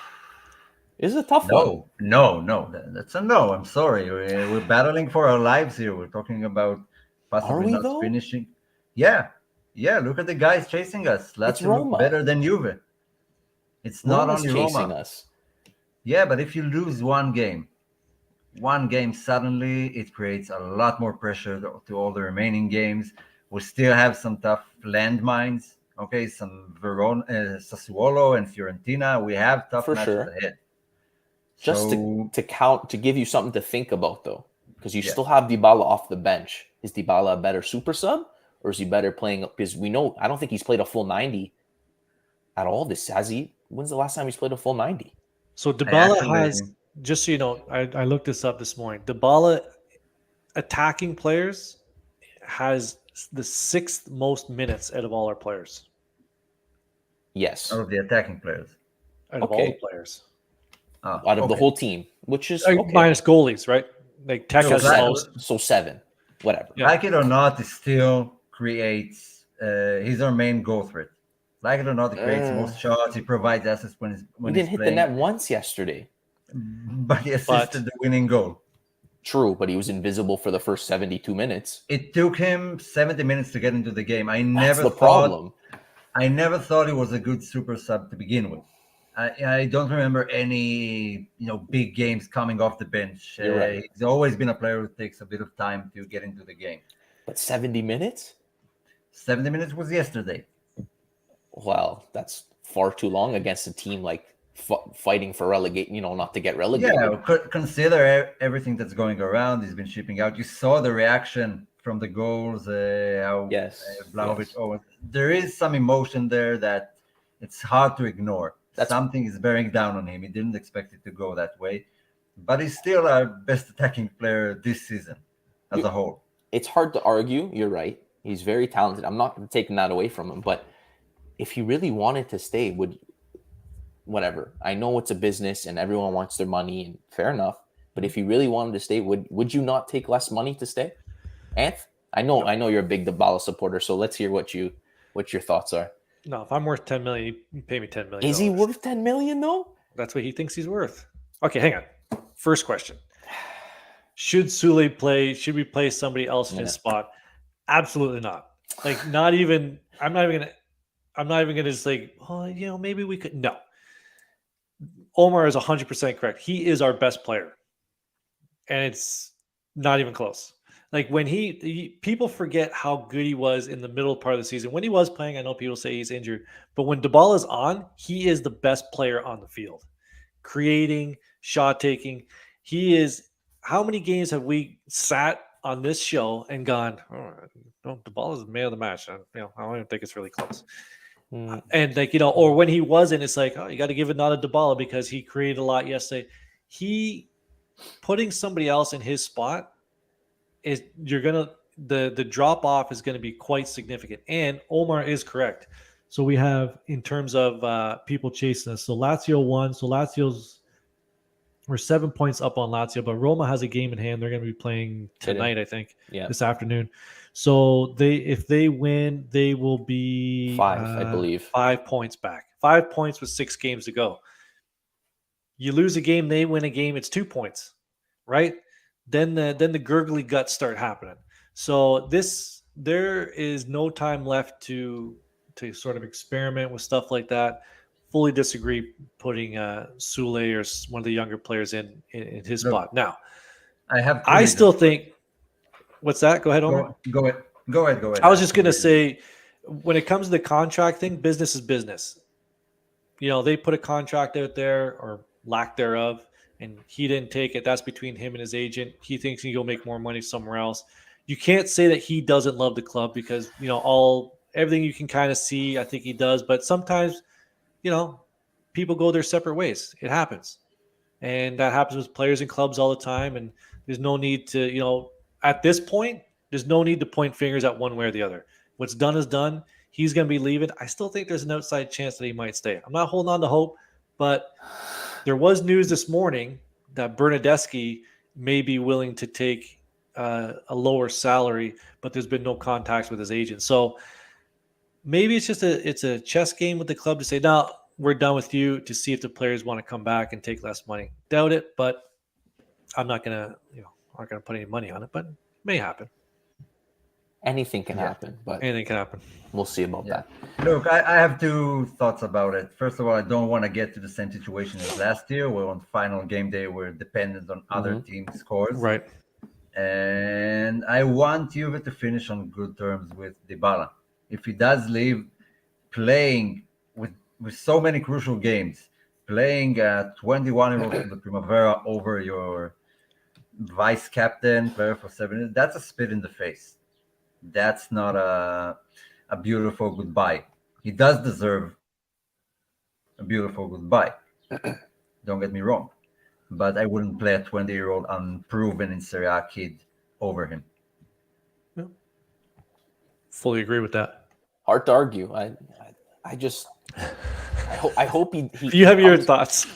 this is a tough one. No, that's a no. I'm sorry. We're battling for our lives here. We're talking about possibly not finishing. Yeah. Look at the guys chasing us. Let's look better than Juve. It's not only chasing Roma. us. Yeah, but if you lose one game suddenly it creates a lot more pressure to all the remaining games. We still have some tough landmines. Okay, some Sassuolo and Fiorentina. We have tough matches ahead. Just to give you something to think about though, because you still have Dybala off the bench. Is Dybala a better super sub, or is he better playing? Because I don't think he's played a full 90 at all. Has he? When's the last time he's played a full 90? So Dybala has, just so you know, I looked this up this morning. Dybala attacking players has the 6th most minutes out of all our players. Yes. Out of the attacking players. Out of all the players. Out of the whole team, which is minus goalies, right? Like Tech has the most. So 7, whatever. Yeah. Like it or not, it still creates. He's our main goal threat. Like it or not, he creates most shots. He provides assists when he didn't hit the net once yesterday. But he assisted the winning goal. True, but he was invisible for the first 72 minutes. It took him 70 minutes to get into the game. I never thought he was a good super sub to begin with. I don't remember any big games coming off the bench. Right. He's always been a player who takes a bit of time to get into the game. But 70 minutes? 70 minutes was yesterday. Well, that's far too long against a team like fighting for relegate, not to get relegated. Yeah, consider everything that's going around. He's been shipping out. You saw the reaction from the goals. Vlahovic. Oh, there is some emotion there that it's hard to ignore. Something is bearing down on him. He didn't expect it to go that way, but he's still our best attacking player this season as a whole. It's hard to argue. You're right. He's very talented. I'm not taking that away from him, but if he really wanted to stay, whatever. I know it's a business and everyone wants their money, and fair enough. But if you really wanted to stay, would you not take less money to stay? Anth, I know you're a big Dybala supporter, so let's hear what your thoughts are. No, if I'm worth 10 million, you pay me 10 million. Is he worth 10 million though? That's what he thinks he's worth. Okay, hang on. First question. Should Sule play? Should we play somebody else in his spot? Absolutely not. Like, not even. I'm not even gonna just like, oh, maybe we could. No. Omer is 100% correct. He is our best player, and it's not even close. Like, when people forget how good he was in the middle part of the season. When he was playing, I know people say he's injured, but when Dybala is on, he is the best player on the field. Creating, shot taking. He is. How many games have we sat on this show and gone, Dybala is the man of the match? I don't even think it's really close. And like, or when he wasn't, it's like, oh, you got to give it not to Dybala because he created a lot yesterday. He putting somebody else in his spot is the drop off is going to be quite significant. And Omer is correct. So we have, in terms of people chasing us, so Lazio won. So we're 7 points up on Lazio, but Roma has a game in hand. They're going to be playing tonight, I think, this afternoon. So if they win, they will be 5, I believe. 5 points back. 5 points with 6 games to go. You lose a game, they win a game, it's 2 points, right? Then the gurgly guts start happening. So there is no time left to sort of experiment with stuff like that. Fully disagree putting Sule or one of the younger players in his spot. Now, I still think. What's that? Go ahead, Omer. Go ahead. I was just going to say, when it comes to the contract thing, business is business. They put a contract out there or lack thereof, and he didn't take it. That's between him and his agent. He thinks he can go make more money somewhere else. You can't say that he doesn't love the club because everything you can kind of see, I think he does. But sometimes, people go their separate ways. It happens. And that happens with players and clubs all the time. And there's no need to, at this point, there's no need to point fingers at one way or the other. What's done is done. He's going to be leaving. I still think there's an outside chance that he might stay. I'm not holding on to hope, but there was news this morning that Bernadeschi may be willing to take a lower salary, but there's been no contacts with his agent. So maybe it's just a chess game with the club to say, no, we're done with you, to see if the players want to come back and take less money. Doubt it, but I'm not gonna put any money on it, but it may happen. Anything can happen, but anything can happen. We'll see about that. Look, I have 2 thoughts about it. First of all, I don't want to get to the same situation as last year, where on final game day we're dependent on other teams' scores. Right. And I want Juve to finish on good terms with Dybala. If he does leave, playing with so many crucial games, playing 21-year-old from the Primavera over your vice captain player for 7 years, that's a spit in the face. That's not a beautiful goodbye. He does deserve a beautiful goodbye. Don't get me wrong. But I wouldn't play a 20-year-old unproven in Serie A kid over him. Yeah. Fully agree with that. Hard to argue. I hope he you have your thoughts.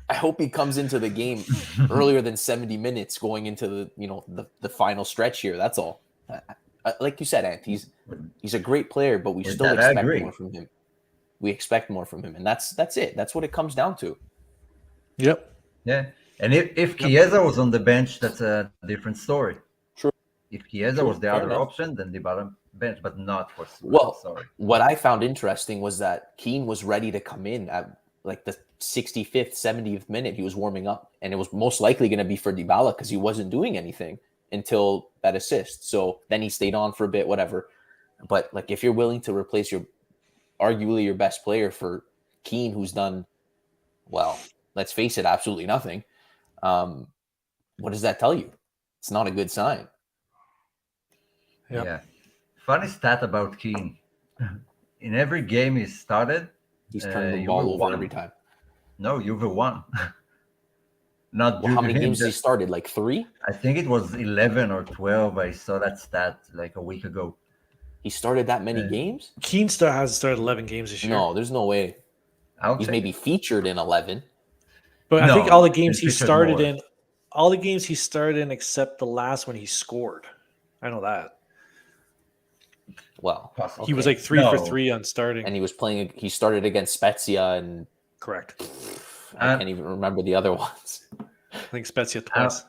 I hope he comes into the game earlier than 70 minutes going into the final stretch here. That's all. Like you said, Ant, he's a great player, but we still expect more from him. We expect more from him, and that's it. That's what it comes down to. Yep. Yeah. And if Chiesa was on the bench, that's a different story. True. If Chiesa was the other option, then Dybala bench, but not for Sule. Well, sorry. What I found interesting was that Keane was ready to come in at like the 65th, 70th minute. He was warming up, and it was most likely going to be for Dybala because he wasn't doing anything until that assist. So then he stayed on for a bit, whatever. But like, if you're willing to replace arguably your best player for Keane, who's done, well, let's face it, absolutely nothing. What does that tell you? It's not a good sign. Yep. Yeah. Funny stat about Keane. In every game he started, he's turned the ball over every time. No, Juve won. Not how many games he started? Like 3? I think it was 11 or 12. I saw that stat like a week ago. He started that many games? Keane hasn't started 11 games this year. No, there's no way. He's maybe featured in 11. But I think all the games he started in, except the last one he scored. I know that. Well, he was like 3 for 3 on starting, and he was playing. He started against Spezia, and correct. I can't even remember the other ones. I think Spezia twice.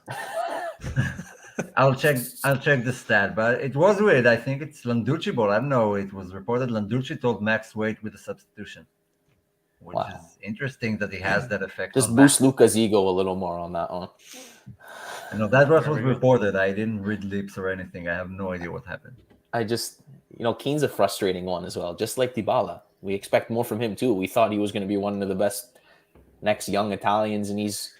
I'll check the stat, but it was weird. I think it's Landucci ball. I don't know. It was reported Landucci told Max wait with a substitution, which is interesting that he has that effect. Just boost Luca's ego a little more on that one. That was reported. I didn't read lips or anything. I have no idea what happened. I just, Keane's a frustrating one as well, just like Dybala. We expect more from him too. We thought he was going to be one of the best next young Italians, and he's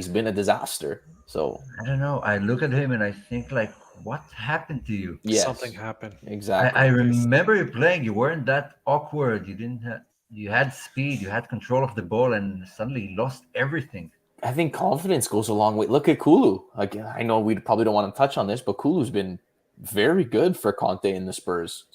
been a disaster. So I don't know. I look at him and I think, like, what happened to you? Yes, something happened. Exactly. I remember you playing. You weren't that awkward. You had speed. You had control of the ball, and suddenly you lost everything. I think confidence goes a long way. Look at Kulu. Like, I know we probably don't want to touch on this, but Kulu's been very good for Conte and the Spurs.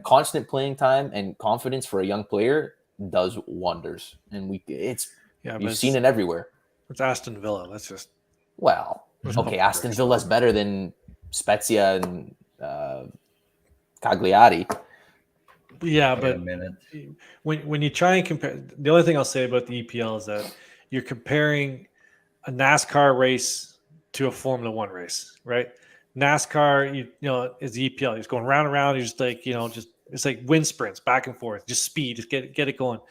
Constant playing time and confidence for a young player does wonders, and you've seen it everywhere. It's Aston Villa. That's just Aston Villa's better than Spezia and Cagliari. Yeah, but when you try and compare, the only thing I'll say about the EPL is that you're comparing a NASCAR race to a Formula One race, right? NASCAR, is the EPL. It's going round and round. You're just like, it's like wind sprints back and forth, just speed, just get it going.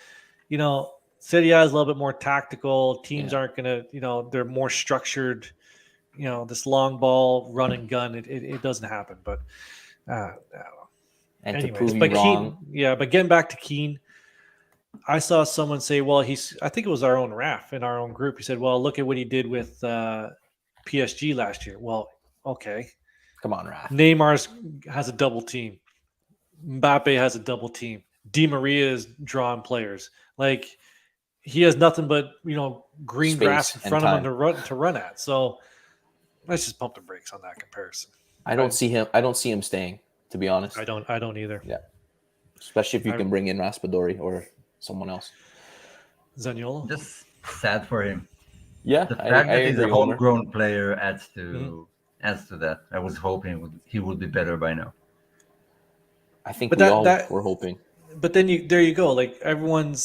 Serie A is a little bit more tactical. Teams aren't going to, they're more structured. This long ball, run and gun, it doesn't happen. But and anyways, to prove you wrong. But getting back to Keane, I saw someone say, well, I think it was our own Raph in our own group. He said, well, look at what he did with PSG last year. Well, okay. Come on, Raph. Neymar has a double team. Mbappe has a double team. Di Maria is drawing players. Like, he has nothing but, green Space grass in front of him to run at. So let's just pump the brakes on that comparison. I don't see him staying, to be honest. I don't either. Yeah. Especially if you can bring in Raspadori or someone else. Zaniolo? Just sad for him. Yeah. The fact that he's a homegrown player adds to that. I was hoping he would be better by now. I think we're hoping. But then there you go. Like, everyone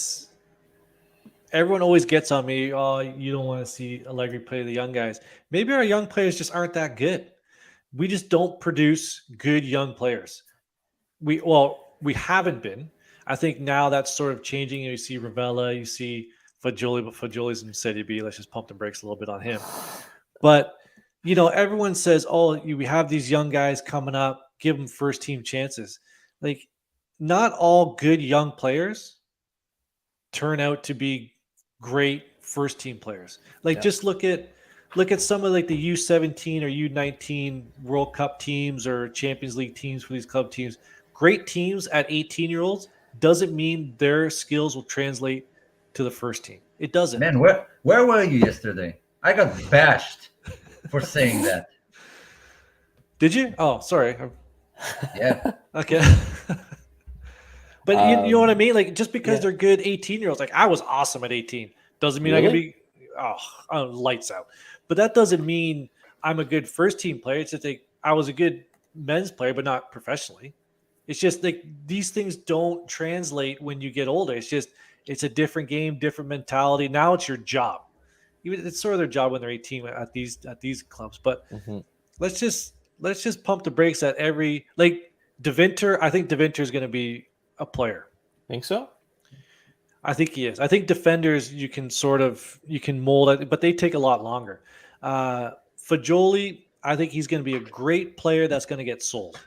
always gets on me. Oh, you don't want to see Allegri play the young guys. Maybe our young players just aren't that good. We just don't produce good young players. We haven't been. I think now that's sort of changing. You see Ravella, you see Fagioli, but Fagioli's in Serie B. Let's just pump the brakes a little bit on him. But, everyone says, oh, we have these young guys coming up, give them first team chances. Like, not all good young players turn out to be great first team players. Like, just look at some of like the U17 or U19 World Cup teams or Champions League teams for these club teams. Great teams at 18-year-olds doesn't mean their skills will translate to the first team. It doesn't. Man, where were you yesterday? I got bashed for saying that. Did you? Oh, sorry. Yeah. Okay. But you know what I mean? Like, just because they're good 18-year-olds, like, I was awesome at 18. Doesn't mean I can be lights out. But that doesn't mean I'm a good first team player. It's just like I was a good men's player, but not professionally. It's just like these things don't translate when you get older. It's a different game, different mentality. Now it's your job. It's sort of their job when they're 18 at these clubs. But let's just pump the brakes at every, like, De Winter. I think De Winter is going to be a player. Think so? I think he is. I think defenders you can mold it, but they take a lot longer. Fagioli, I think he's going to be a great player that's going to get sold.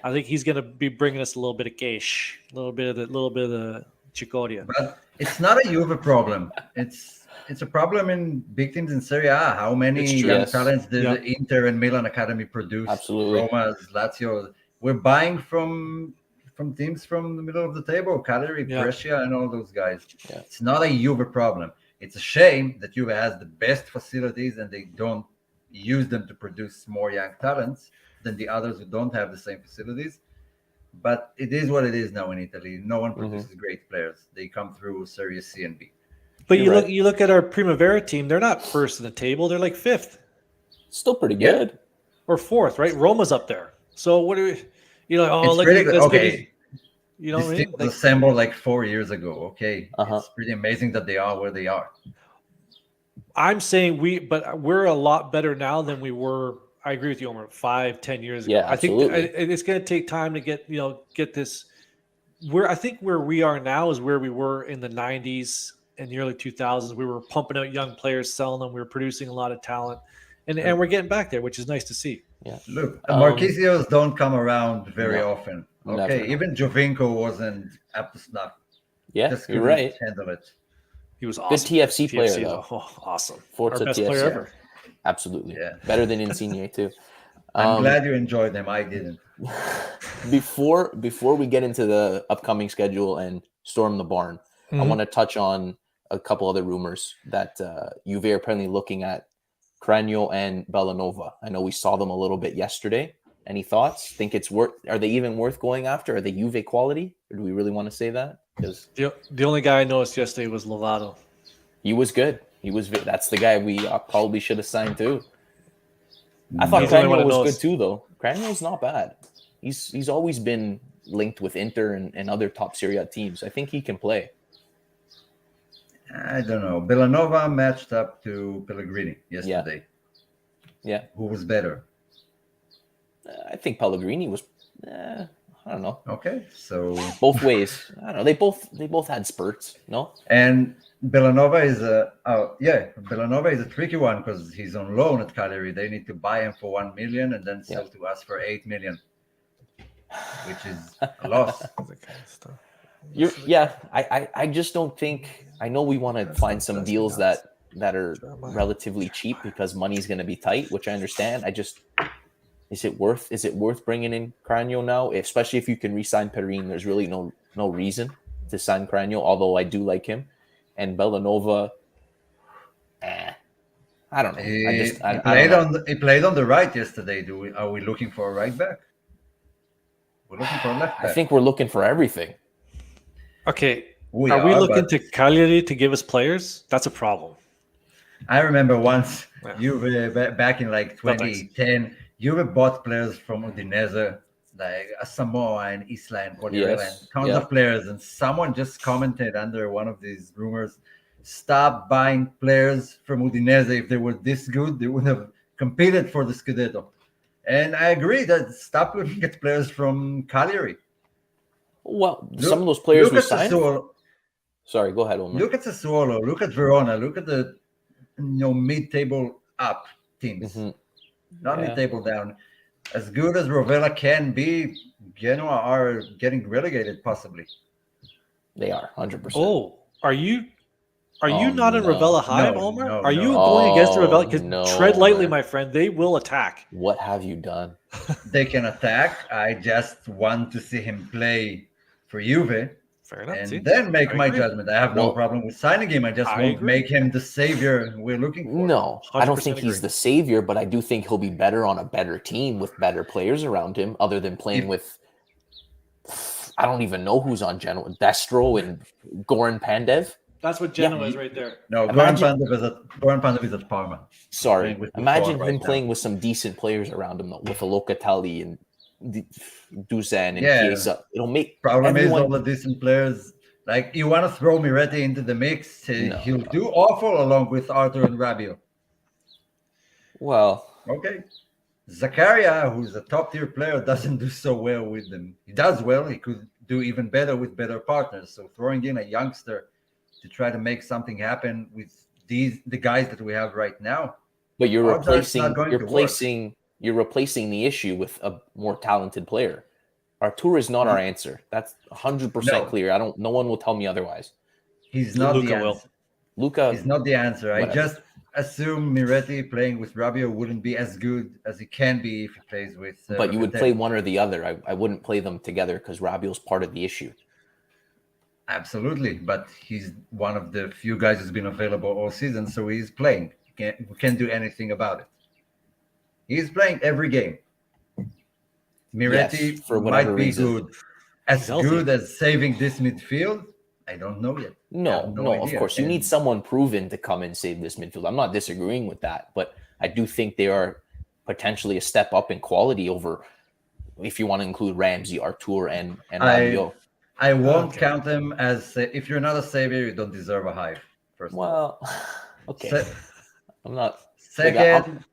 I think he's going to be bringing us a little bit of cash, a little bit of the Chicoria. But it's not a Juve problem. It's a problem in big teams in Serie A. How many young talents did the Inter and Milan Academy produce? Absolutely. Roma, Lazio. We're buying from teams from the middle of the table, Cagliari, Brescia, and all those guys. Yeah. It's not a Juve problem. It's a shame that Juve has the best facilities and they don't use them to produce more young talents than the others who don't have the same facilities. But it is what it is now in Italy. No one produces great players. They come through Series C and B. But you look at our Primavera team, they're not first in the table, they're like fifth. Still pretty good. Or fourth, right? Roma's up there. So what do we It's pretty good. Okay. You know what I mean? Team was assembled like 4 years ago. Okay. It's pretty amazing that they are where they are. I'm saying we're a lot better now than we were. I agree with you, Omer, 5-10 years ago. Yeah, absolutely. I think it's going to take time to get this. I think where we are now is where we were in the 90s and the early 2000s. We were pumping out young players, selling them. We were producing a lot of talent, and we're getting back there, which is nice to see. Yeah. Look, Marquisios don't come around very often. Okay, never. even Jovinko wasn't up to snuff. Yeah, Just you're right. Handle it. He was awesome. Good TFC player, though. Awesome. Forza Our best TFC. player ever. Absolutely. Yeah. Better than Insigne, too. I'm glad you enjoyed them. I didn't. Before we get into the upcoming schedule and storm the barn, I want to touch on a couple other rumors that Juve are apparently looking at Cragno and Bellanova. I know we saw them a little bit yesterday. Any thoughts? Think it's are they even worth going after? Are they Juve quality? Or do we really want to say that? Because the only guy I noticed yesterday was Lovato. He was good. That's the guy we probably should have signed too. I thought Cragno was good too, though. Cragno's not bad. He's always been linked with Inter and other top Serie A teams. I think he can play. I don't know. Bellanova matched up to Pellegrini yesterday. Yeah. Who was better? I think Pellegrini was. I don't know. Okay, so both ways. I don't know. They both had spurts. No. And Bellanova is a tricky one because he's on loan at Cagliari. They need to buy him for 1 million and then sell to us for 8 million, which is a loss. I just don't think. I know we want to find some deals that are relatively cheap because money's going to be tight, which I understand. Is it worth bringing in Cragno now, especially if you can re-sign Perin? There's really no reason to sign Cragno, although I do like him. And Bellanova, I don't know. He played on the right yesterday. Are we looking for a right back? We're looking for a left back. I think we're looking for everything. Okay. Are we looking to Cagliari to give us players? That's a problem. I remember once Juve back in like 2010, Juve bought players from Udinese, like Samoa and Isla and Quagliarella, and tons of players. And someone just commented under one of these rumors, stop buying players from Udinese. If they were this good, they would have competed for the Scudetto. And I agree that stop looking at players from Cagliari. Well, some of those players we signed. Sorry, go ahead, Omer. Look at Sassuolo. Look at Verona. Look at the mid-table up teams. Not mid-table down. As good as Rovella can be, Genoa are getting relegated possibly. They are 100%. Oh, are you not in Rovella Hive, Omer? No, are you going against Rovella? Because tread lightly, my friend. They will attack. What have you done? They can attack. I just want to see him play for Juve. Fair enough. And then make my judgment. I have no problem with signing him. I just won't make him the savior we're looking for. No, I don't think he's the savior, but I do think he'll be better on a better team with better players around him, other than playing with, I don't even know who's on Genoa, Destro and Goran Pandev. That's what Genoa is right there. No, Goran Pandev is at Parma. Sorry. Imagine him playing with some decent players around him, though, with a Locatelli and Dusan and Chiesa. It'll make problem is all the decent players. Like, you want to throw Miretti into the mix, he'll do awful along with Arthur and Rabiot. Well, okay. Zakaria, who's a top tier player, doesn't do so well with them. He does well. He could do even better with better partners. So throwing in a youngster to try to make something happen with the guys that we have right now. But you're replacing the issue with a more talented player. Artur is not our answer. That's 100% clear. No one will tell me otherwise. He's not Luca the answer. Luca is not the answer. Whatever. I just assume Miretti playing with Rabiot wouldn't be as good as he can be if he plays with. But you would play one or the other. I wouldn't play them together because Rabiot's part of the issue. Absolutely, but he's one of the few guys who's been available all season, so he's playing. We can't do anything about it. He's playing every game. Miretti for might be reason. good as good as saving this midfield, I don't know yet. No, of course. You need someone proven to come and save this midfield. I'm not disagreeing with that, but I do think they are potentially a step up in quality over, if you want to include Ramsey, Artur, and Rabiot. I won't count them as, if you're not a savior, you don't deserve a hive. First of all. Okay. I'm not. Second,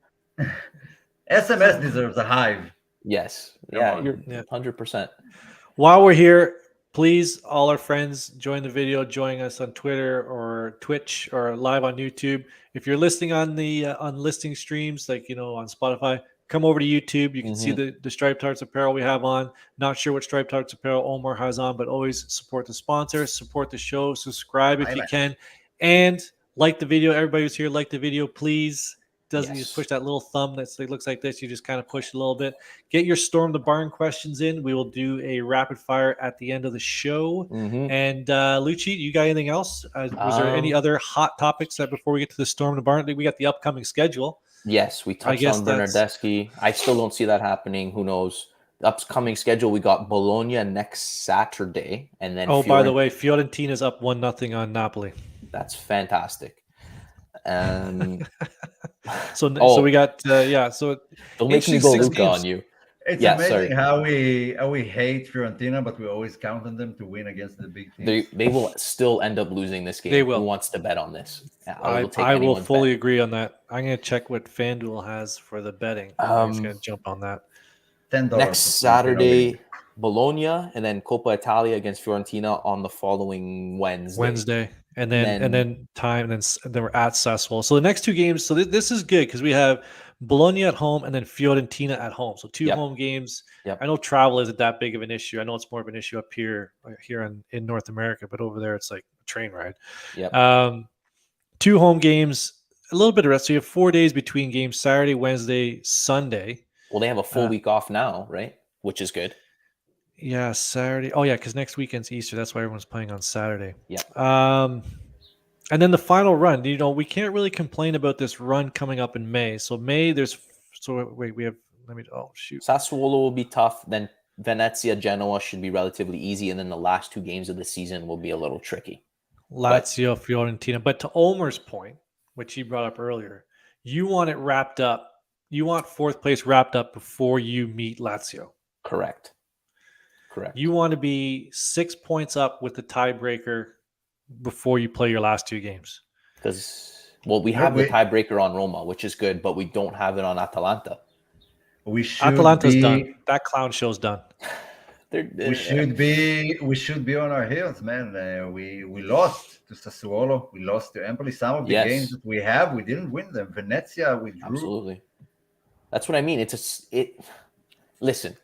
SMS deserves a hive. Yes. Yeah, you're 100%. While we're here, please, all our friends, join the video, join us on Twitter or Twitch or live on YouTube. If you're listening on the on listing streams, like on Spotify, come over to YouTube. You can see the Striped Hearts apparel we have on. Not sure what Striped Hearts apparel Omer has on, but always support the sponsor, support the show, subscribe if you can, and like the video. Everybody who's here, like the video, please. You just push that little thumb that looks like this. You just kind of push a little bit. Get your Storm the Barn questions in. We will do a rapid fire at the end of the show. And Lucci, you got anything else? Was there any other hot topics that before we get to the Storm the Barn? We got the upcoming schedule. Yes, we touched on Bernardeschi. I still don't see that happening. Who knows? The upcoming schedule, we got Bologna next Saturday. And then by the way, Fiorentina's up 1-0 on Napoli. That's fantastic. So we got so don't make me go Luca on you. It's amazing how we hate Fiorentina, but we always count on them to win against the big teams. They will still end up losing this game. They will. Who wants to bet on this? I will fully agree on that. I'm going to check what FanDuel has for the betting. I'm just going to jump on that. $10 next Saturday, Bologna, and then Coppa Italia against Fiorentina on the following Wednesday. And then we're at Sassuolo. So the next two games. So this is good because we have Bologna at home and then Fiorentina at home. So two home games. I know travel isn't that big of an issue. I know it's more of an issue up here in North America, but over there it's like a train ride. Two home games, a little bit of rest. So you have 4 days between games: Saturday, Wednesday, Sunday. Well, they have a full week off now, right? Which is good. Yeah, Saturday. Oh, yeah, because next weekend's Easter. That's why everyone's playing on Saturday. Yeah. And then the final run. We can't really complain about this run coming up in May. So May, Sassuolo will be tough. Then Venezia, Genoa should be relatively easy. And then the last two games of the season will be a little tricky. Lazio, Fiorentina. But to Omer's point, which he brought up earlier, you want it wrapped up. You want fourth place wrapped up before you meet Lazio. Correct. You want to be 6 points up with the tiebreaker before you play your last two games. Because, we have the tiebreaker on Roma, which is good, but we don't have it on Atalanta. Atalanta's done. That clown show's done. We should be on our heels, man. We lost to Sassuolo. We lost to Empoli. Some of the games that we have, we didn't win them. Venezia, we drew. Absolutely. That's what I mean. Listen,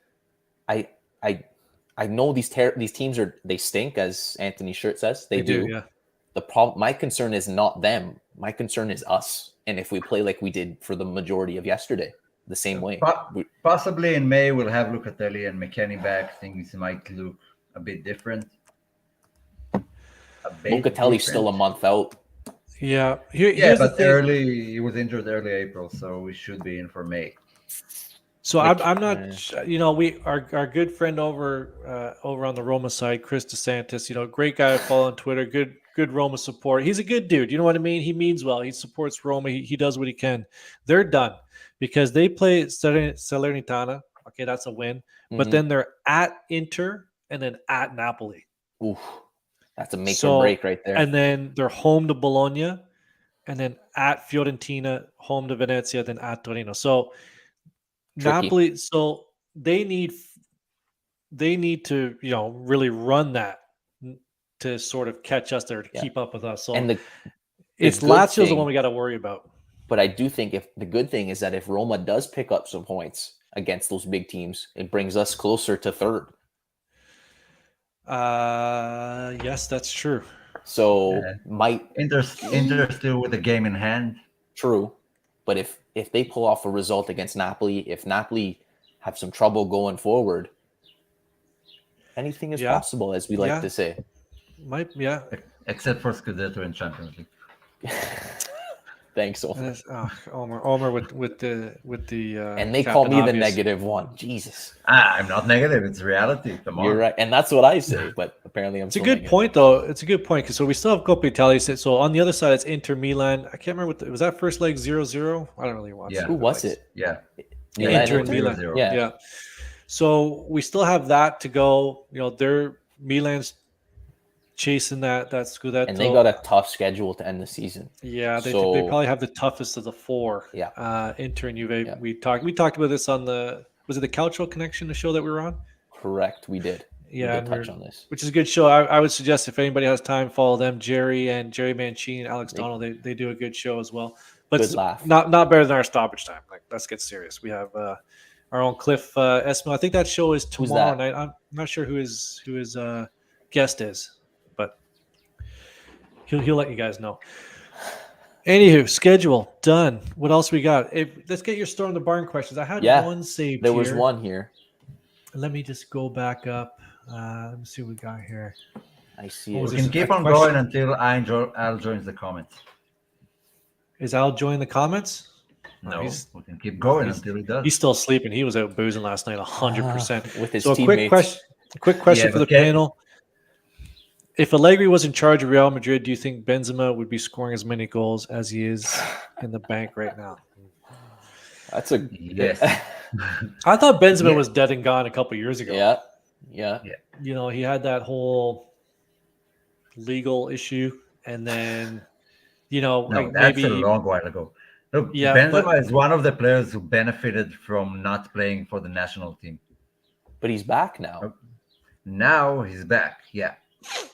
I know these teams they stink, as Anthony Shirt says. They do. Yeah. The problem, my concern is not them. My concern is us. And if we play like we did for the majority of yesterday, the same way. Possibly in May we'll have Lucatelli and McKennie back. Things might look a bit different. Lucatelli's still a month out. Yeah. But he was injured early April, so we should be in for May. So I'm not, our good friend over on the Roma side, Chris DeSantis, great guy I follow on Twitter, good Roma support. He's a good dude. You know what I mean? He means well. He supports Roma. He does what he can. They're done because they play Salernitana. Okay, that's a win. But then they're at Inter and then at Napoli. Oof, that's a make or break right there. And then they're home to Bologna, and then at Fiorentina, home to Venezia, then at Torino. So tricky. Napoli, so they need to really run that to sort of catch us there to keep up with us. So it's Lazio's the one we got to worry about. But I do think the good thing is that if Roma does pick up some points against those big teams, it brings us closer to third. Yes, that's true. So Inter still with a game in hand. True. But if they pull off a result against Napoli, if Napoli have some trouble going forward, anything is possible, as we like to say. Except for Scudetto and Champions League. Thanks, Omer. Omer with the and they call me Captain the Obvious. -1. Jesus. I'm not negative. It's reality. Come on. You're right. And that's what I say, but apparently I'm It's a good point, though. It's a good point. So we still have Coppa Italia. So on the other side, it's Inter Milan. I can't remember was that first leg 0-0? I don't really watch. Yeah. Who was it? Yeah. Inter and Milan. 0-0. Yeah. So we still have that to go. They're Milan's chasing that Scudetto. And they got a tough schedule to end the season. Yeah, they probably have the toughest of the four. Yeah. Inter and Juve. Yeah. We talked about this on was it the Calcio Connection, the show that we were on? Correct, we did. Yeah, we did touch on this, which is a good show. I would suggest if anybody has time, follow them. Jerry Mancini and Alex Donald. They do a good show as well. But good laugh. Not better than our stoppage time. Like, let's get serious. We have our own Cliff Esmo. I think that show is tomorrow night. I'm not sure who his guest is, but he'll let you guys know. Anywho, schedule done. What else we got? Let's get your Storm the Barn questions. I had one saved. There was one here. Let me just go back up. Let me see what we got here. I see We it. can keep on going until Al joins the comments. Is Al joining the comments? No, we can keep going until he does. He's still sleeping. He was out boozing last night 100%. With his so teammates. Quick question for the panel. If Allegri was in charge of Real Madrid, do you think Benzema would be scoring as many goals as he is in the bank right now? That's a yes. I thought Benzema was dead and gone a couple years ago. Yeah. He had that whole legal issue, and then that's a long while ago. Look, Benzema is one of the players who benefited from not playing for the national team. But he's back now. Now he's back,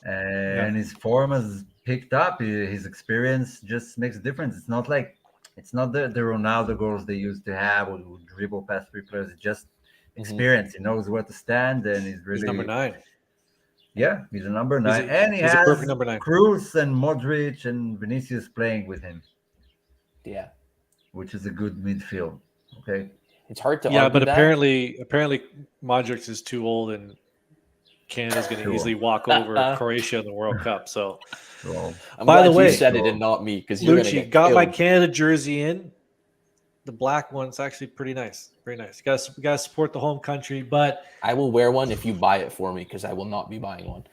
and his form has picked up. His experience just makes a difference. It's not the Ronaldo goals they used to have, or dribble past three players. It's just experience. He knows where to stand, and he's number 9. Yeah, he's a number 9, and he has a perfect number 9. Cruz and Modric and Vinicius playing with him. Yeah, which is a good midfield. Okay, it's hard to. Yeah, but apparently Modric is too old, and Canada's going to easily walk over Croatia in the World Cup. So, by the way, you said it and not me, because Lucci got my Canada jersey in. The black one's actually pretty nice. Very nice. You got to support the home country, but I will wear one if you buy it for me, because I will not be buying one.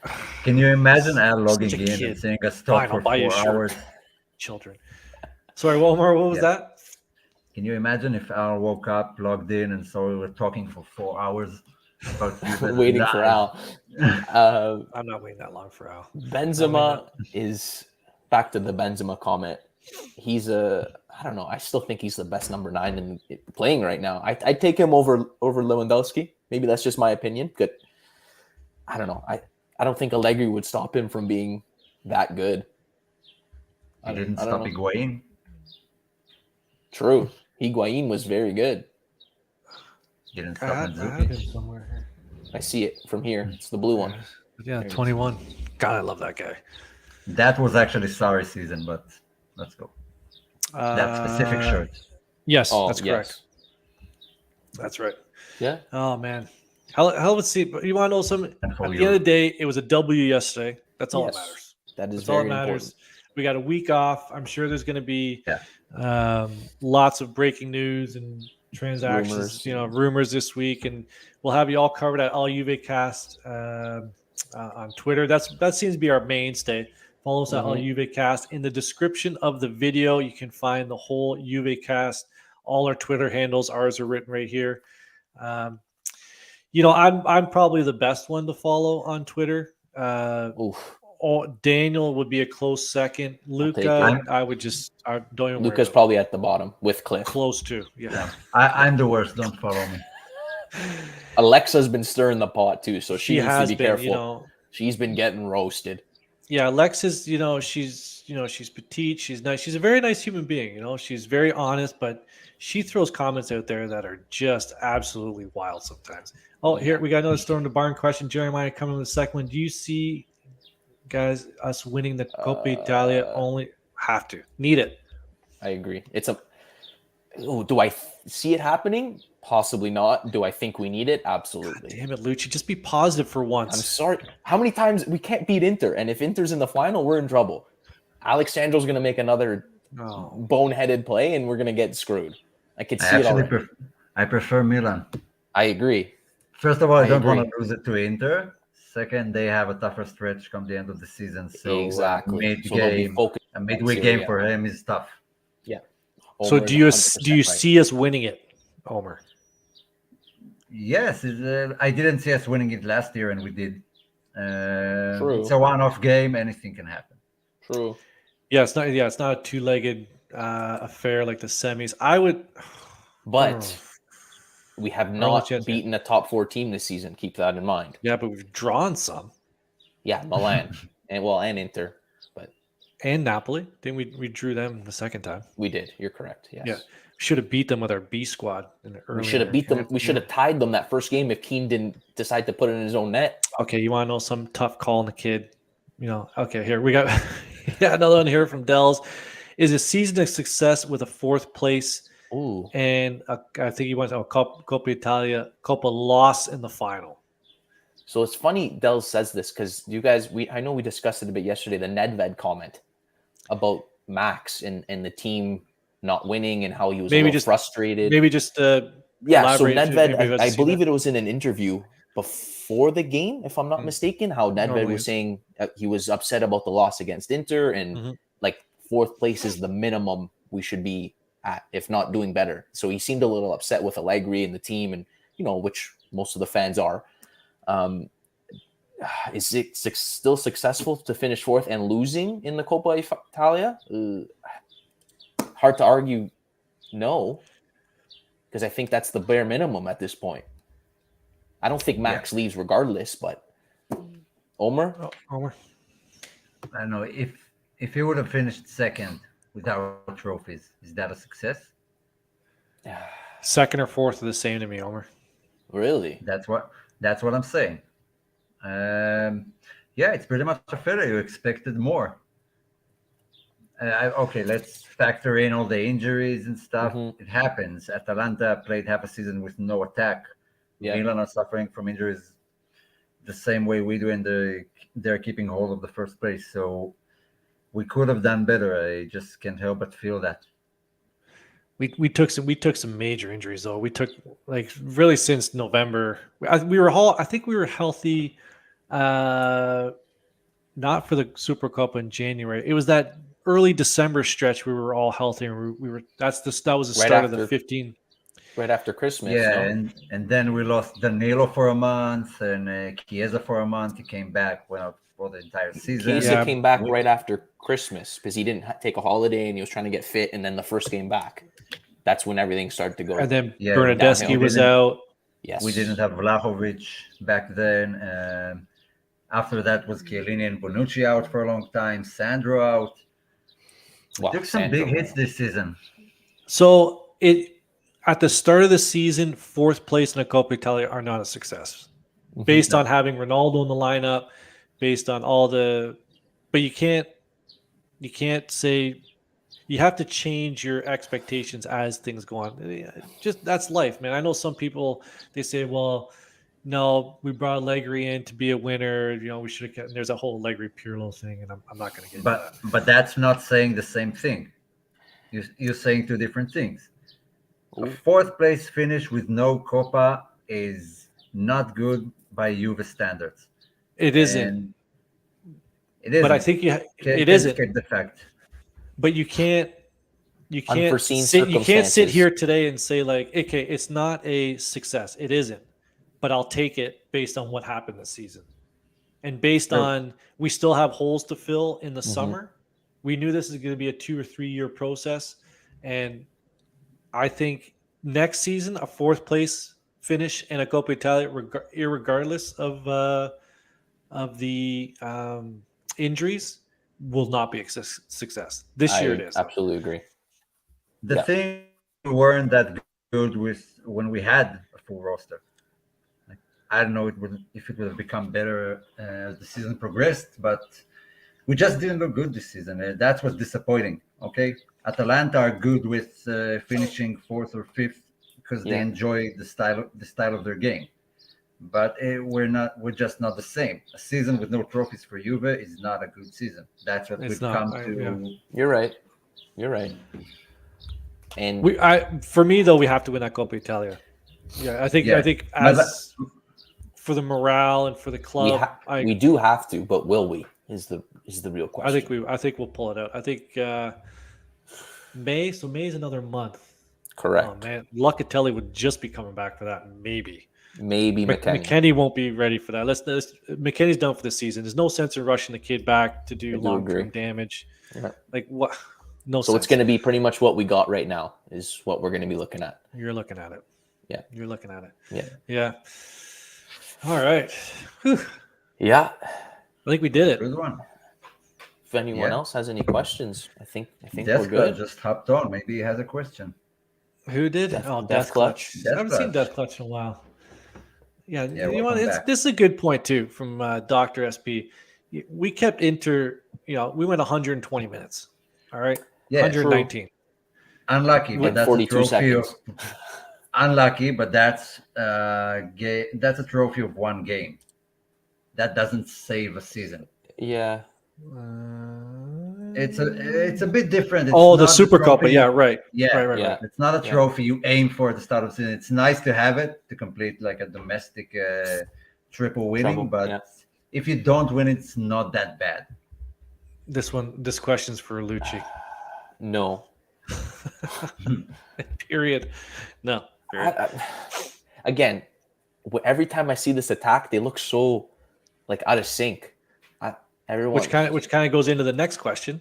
Can you imagine Al logging in and saying a stop for 4 hours? Children. Sorry, Omer, what was that? Can you imagine if Al woke up, logged in, and so we were talking for 4 hours about waiting for Al? I'm not waiting that long for Al. Benzema is back to the Benzema comment. He's I don't know. I still think he's the best number 9 in playing right now. I'd take him over Lewandowski. Maybe that's just my opinion. But I don't know. I don't think Allegri would stop him from being that good. He didn't stop Higuain. True. Higuain was very good. Didn't stop Mandzukic. I see it from here. It's the blue one. Yeah, 21. God, I love that guy. That was actually sorry season, but let's go. That specific shirt. Yes, that's correct. That's right. Yeah. Oh man, hell of a seat. But you want to know something? At the end of the day, it was a W yesterday. That's all that matters. That's all that matters. Important. We got a week off. I'm sure there's going to be lots of breaking news and transactions, rumors this week, and we'll have you all covered at All Juve Cast on Twitter. That seems to be our mainstay. Follow us at All Juve Cast. In the description of the video, you can find the whole Juve Cast, all our Twitter handles. Ours are written right here. I'm probably the best one to follow on Twitter. Daniel would be a close second. Luca, I don't even. Luca's probably at the bottom with Cliff. Close to, yeah. I'm the worst. Don't follow me. Alexa's been stirring the pot too, so she needs to be careful. She's been getting roasted. Yeah, Alexa's, she's petite, she's nice. She's a very nice human being, She's very honest, but she throws comments out there that are just absolutely wild sometimes. Oh, here we got another Storm the Barn question. Jeremiah coming with the second one. Do you see, guys, us winning the Coppa Italia? Only have to. Need it. I agree. Do I see it happening? Possibly not. Do I think we need it? Absolutely. God damn it, Lucci. Just be positive for once. I'm sorry. How many times we can't beat Inter? And if Inter's in the final, we're in trouble. Alexandro's going to make another boneheaded play, and we're gonna get screwed. I could see it already. I prefer Milan. I agree. First of all, I don't want to lose it to Inter. Second, they have a tougher stretch come the end of the season, so exactly. a midweek game for him is tough. Yeah. So do you see us winning it, Omer? Yes, I didn't see us winning it last year, and we did. True. It's a one-off game; anything can happen. True. Yeah, it's not. Yeah, it's not a two-legged affair like the semis. But we have not beaten a top 4 team this season. Keep that in mind. Yeah, but we've drawn some. Yeah, Milan and Inter, and Napoli. Didn't we drew them the second time? We did. You're correct. Yes. Yeah. Should have beat them with our B squad in the early. We should have beat them. We should have tied them that first game if Keane didn't decide to put it in his own net. Okay, you want to know some tough call on the kid? Okay, here we got another one here from Dells. Is a season of success with a 4th place? Ooh. And I think he went to a Coppa Italia, Coppa loss in the final. So it's funny Dells says this because you guys, I know we discussed it a bit yesterday, the Nedved comment about Max and the team not winning and how he was frustrated. Maybe just so Nedved, I believe it was in an interview before the game, if I'm not mistaken, how Nedved was saying he was upset about the loss against Inter and like 4th place is the minimum we should be at, if not doing better. So he seemed a little upset with Allegri and the team, and which most of the fans are. Is it still successful to finish 4th and losing in the Coppa Italia? Hard to argue no, because I think that's the bare minimum at this point. I don't think Max leaves regardless, but Omer? Omer? I don't know. If he would have finished 2nd without trophies, is that a success? 2nd or 4th are the same to me, Omer. Really? That's what I'm saying. It's pretty much a failure. You expected more. Okay, let's factor in all the injuries and stuff. It happens. Atalanta played half a season with no attack. Milan are suffering from injuries the same way we do, and they're keeping hold of the 1st place. So we could have done better. I just can't help but feel that. We took some major injuries though. We took really since November. I think we were healthy. Not for the Super Cup in January. It was that early December stretch we were all healthy, and that was the start of the 15. Right after Christmas. And then we lost Danilo for a month and Chiesa for a month. He came back, went out for the entire season. Chiesa came back right after Christmas because he didn't take a holiday and he was trying to get fit. And then the first game back, that's when everything started to go. And then Bernardeschi was out. Yes, we didn't have Vlahovic back then. After that was Chiellini and Bonucci out for a long time. Sandro out. We took some big hits this season. So at the start of the season, 4th place in the Coppa Italia are not a success, based on having Ronaldo in the lineup, based on all the. But you can't say. You have to change your expectations as things go on. Just that's life, man. I know some people they say, "Well, no, we brought Allegri in to be a winner. We should have kept." There's a whole Allegri Pirlo thing, and I'm not going to get. But that's not saying the same thing. You're saying 2 different things. A 4th place finish with no Coppa is not good by Juve standards. It isn't. It isn't. But I think it isn't. The fact. But you can't Unforeseen you can't sit here today and say okay, it's not a success. It isn't. But I'll take it based on what happened this season. And based on we still have holes to fill in the summer. We knew this is going to be a 2 or 3 year process. And I think next season, a 4th place finish in a Coppa Italia, irregardless of the injuries, will not be a success. This year it is. Absolutely agree. The thing we weren't that good with when we had a full roster. I don't know if it would have become better as the season progressed, but we just didn't look good this season. That's what's disappointing. Okay, Atalanta are good with finishing 4th or 5th because they enjoy the style of their game. But we're just not the same. A season with no trophies for Juve is not a good season. That's what we've come to. You're right. You're right. And for me though, we have to win that Coppa Italia. Yeah, I think as for the morale and for the club, we do have to, but will we? Is the real question. I think we'll pull it out. I think May. So May is another month. Correct. Oh man, Locatelli would just be coming back for that. Maybe McKennie. McKennie won't be ready for that. McKennie's done for the season. There's no sense in rushing the kid back to do long-term damage. Yeah. Like what? No. So sense. it's going to be pretty much what we got right now is what we're going to be looking at. You're looking at it. Yeah. You're looking at it. Yeah. Yeah. All right. Whew. Yeah. I think we did it. Good one. If anyone else has any questions, I think Death we're good. Just hopped on. Maybe he has a question. Who did? Death Clutch. I haven't seen Death Clutch in a while. Yeah, you know, this is a good point too from Dr. SP. We kept we went 120 minutes. All right. Yeah, 119. True. Unlucky, but that's 42 seconds. Unlucky, but that's a trophy of one game. That doesn't save a season. Yeah. It's a bit different. It's the Super Cup, yeah, right. Yeah, right. It's not a trophy you aim for at the start of the season. It's nice to have it to complete like a domestic triple winning, but if you don't win, it's not that bad. This question's for Lucci. No. Period. No. Period. Again, every time I see this attack, they look so like out of sync. Everyone, which kind of goes into the next question.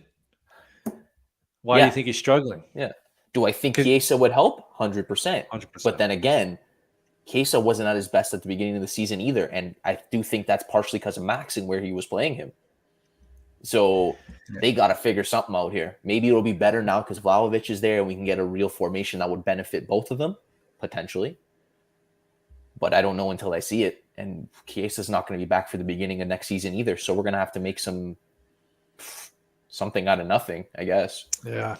Why do you think he's struggling? Yeah. Do I think Chiesa would help? 100%. But then again, Chiesa wasn't at his best at the beginning of the season either, and I do think that's partially because of Max and where he was playing him. So they got to figure something out here. Maybe it'll be better now because Vlahovic is there and we can get a real formation that would benefit both of them, potentially. But I don't know until I see it. And Chiesa's not going to be back for the beginning of next season either. So we're going to have to make something out of nothing, I guess. Yeah.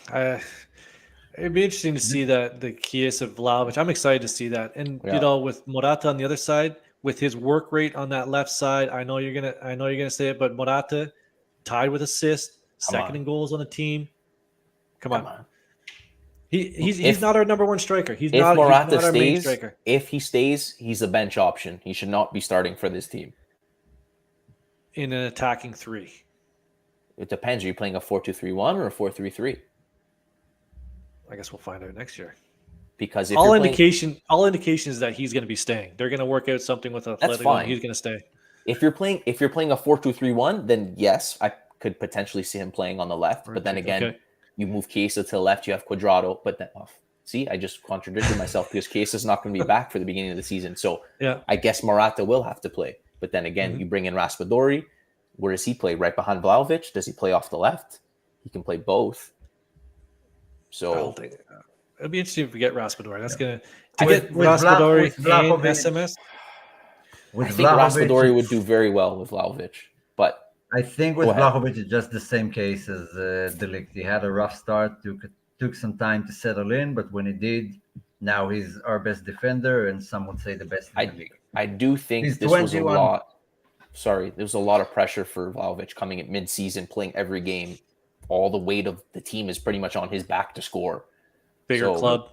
It'd be interesting to see that the Chiesa Vlahovic. I'm excited to see that. And, with Morata on the other side, with his work rate on that left side, I know you're gonna say it, but Morata tied with assists, second in goals on the team. Come on. He's not our number one striker. He's not our main striker. If he stays, he's a bench option. He should not be starting for this team. In an attacking three. It depends. Are you playing a 4-2-3-1 or a 4-3-3? I guess we'll find out next year. Because if all indication is that he's going to be staying. They're going to work out something with Atletico. That's fine. He's going to stay. If you're playing a 4-2-3-1, then yes, I could potentially see him playing on the left. But then again, you move Chiesa to the left, you have Cuadrado. But then, see, I just contradicted myself because Chiesa's not going to be back for the beginning of the season. So I guess Morata will have to play. But then again, you bring in Raspadori. Where does he play? Right behind Vlahovic? Does he play off the left? He can play both. So it'll be interesting if we get Raspadori. That's going to get Raspadori and SMS. I think Raspadori would do very well with Vlahovic, but I think with Vlahovic it's just the same case as De Ligt. He had a rough start, took some time to settle in, but when he did, now he's our best defender, and some would say the best in the league. I do think this was a lot. Sorry, there was a lot of pressure for Vlahovic coming at mid-season, playing every game. All the weight of the team is pretty much on his back to score. Bigger club.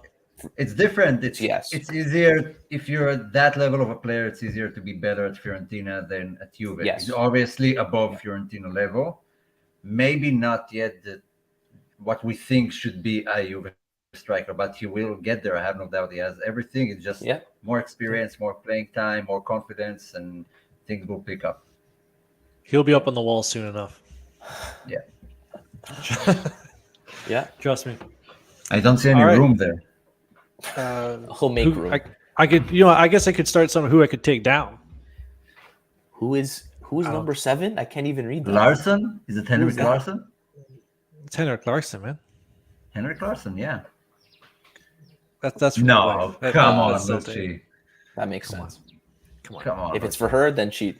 It's different. It's easier if you're at that level of a player. It's easier to be better at Fiorentina than at Juve. Yes. He's obviously above Fiorentina level. Maybe not yet what we think should be a Juve striker, but he will get there. I have no doubt. He has everything. It's just more experience, more playing time, more confidence, and things will pick up. He'll be up on the wall soon enough. Yeah. Yeah. Trust me. I don't see any room there. He'll make room. I could, I guess I could start someone who I could take down. Who's number 7? I can't even read that. Larson? Is it Henrik Larsson? It's Henrik Larsson, man. Henrik Larsson, yeah. That's no. Come on, Lucci. That makes sense. Come on. If it's for her, then she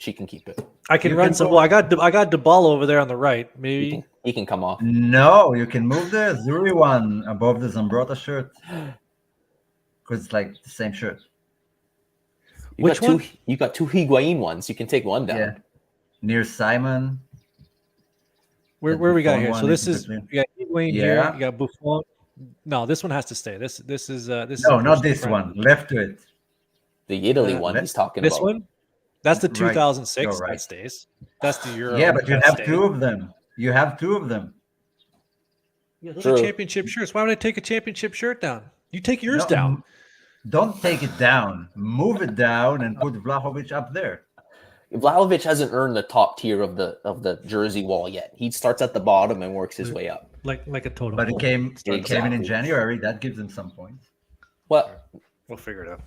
can keep it. I can run some. Well, I got DeBall over there on the right. Maybe he can come off. No, you can move the Zuri one above the Zambrotta shirt because it's like the same shirt. Which one? You got two Higuain ones. You can take one down. Yeah. Near Simon. Where we got here? So this is Higuain here. You got Buffon. No, this one has to stay. This is no, not this friend. one. Left to it. The Italy one he's talking this about. This one? That's the 2006 right. that stays. That's the Euro. Yeah, but you have stayed. 2 of them. You have 2 of them. Yeah, those are championship shirts. Why would I take a championship shirt down? You take yours down. Don't take it down. Move it down and put Vlahovic up there. Vlahovic hasn't earned the top tier of the jersey wall yet. He starts at the bottom and works his way up. Like a total. But it came in January. That gives him some points. Well, we'll figure it out.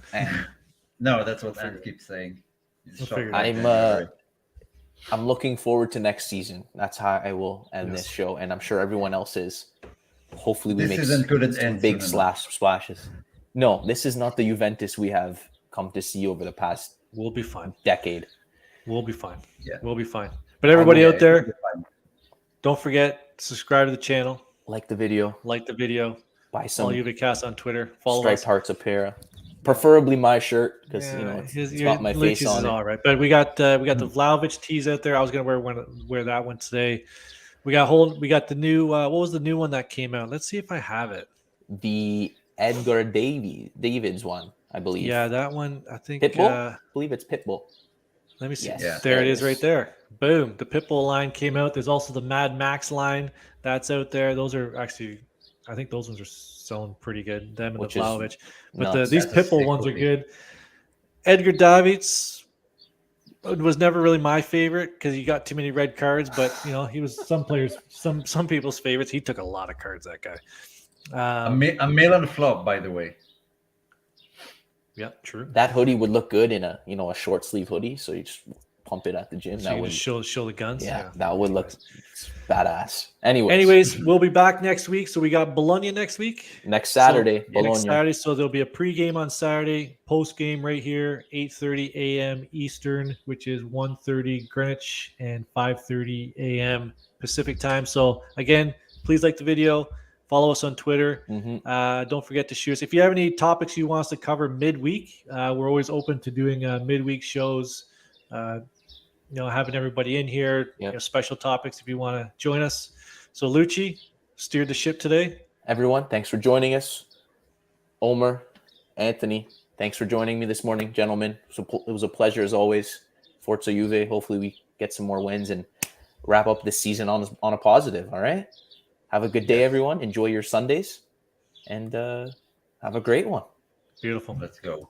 No, that's what Ant keeps saying. I'm looking forward to next season. That's how I will end this show, and I'm sure everyone else is. Hopefully, we make some big splashes. No, this is not the Juventus we have come to see over the past. We'll be fine. Decade. We'll be fine. Yeah, we'll be fine. But everybody out there, don't forget to subscribe to the channel. Like the video. Buy some. All Juvecast on Twitter. Follow Striped us. Hearts apparel. Preferably my shirt because it's got my face on it. All right, but we got the Vlahovic tees out there. I was gonna wear that one today. We got the new. What was the new one that came out? Let's see if I have it. The Edgar Davids one, I believe. Yeah, that one. I think. Pitbull. I believe it's Pitbull. Let me see. Yes, yeah, there it is, right there. Boom. The Pitbull line came out. There's also the Mad Max line that's out there. Those are actually, I think those ones are selling pretty good. Them and the Vlahovic. But these Pitbull ones are good. Edgar Davids was never really my favorite because he got too many red cards. But he was some people's favorites. He took a lot of cards. That guy. A Milan flop, by the way. Yeah, true. That hoodie would look good in a short sleeve hoodie. So you just pump it at the gym. So that would show the guns. Yeah, that would look badass. Anyways, we'll be back next week. So we got Bologna next week. Next Saturday, Bologna. Next Saturday. So there'll be a pregame on Saturday, post-game right here, 8:30 a.m. Eastern, which is 1:30 Greenwich and 5:30 a.m. Pacific time. So again, please like the video. Follow us on Twitter. Mm-hmm. Don't forget to shoot us. If you have any topics you want us to cover midweek, we're always open to doing midweek shows. Having everybody in here, special topics if you want to join us. So Lucci steered the ship today. Everyone, thanks for joining us. Omer, Anthony, thanks for joining me this morning, gentlemen. It was a pleasure as always. Forza Juve. Hopefully we get some more wins and wrap up this season on a positive. All right. Have a good day, everyone. Enjoy your Sundays and have a great one. Beautiful. Let's go.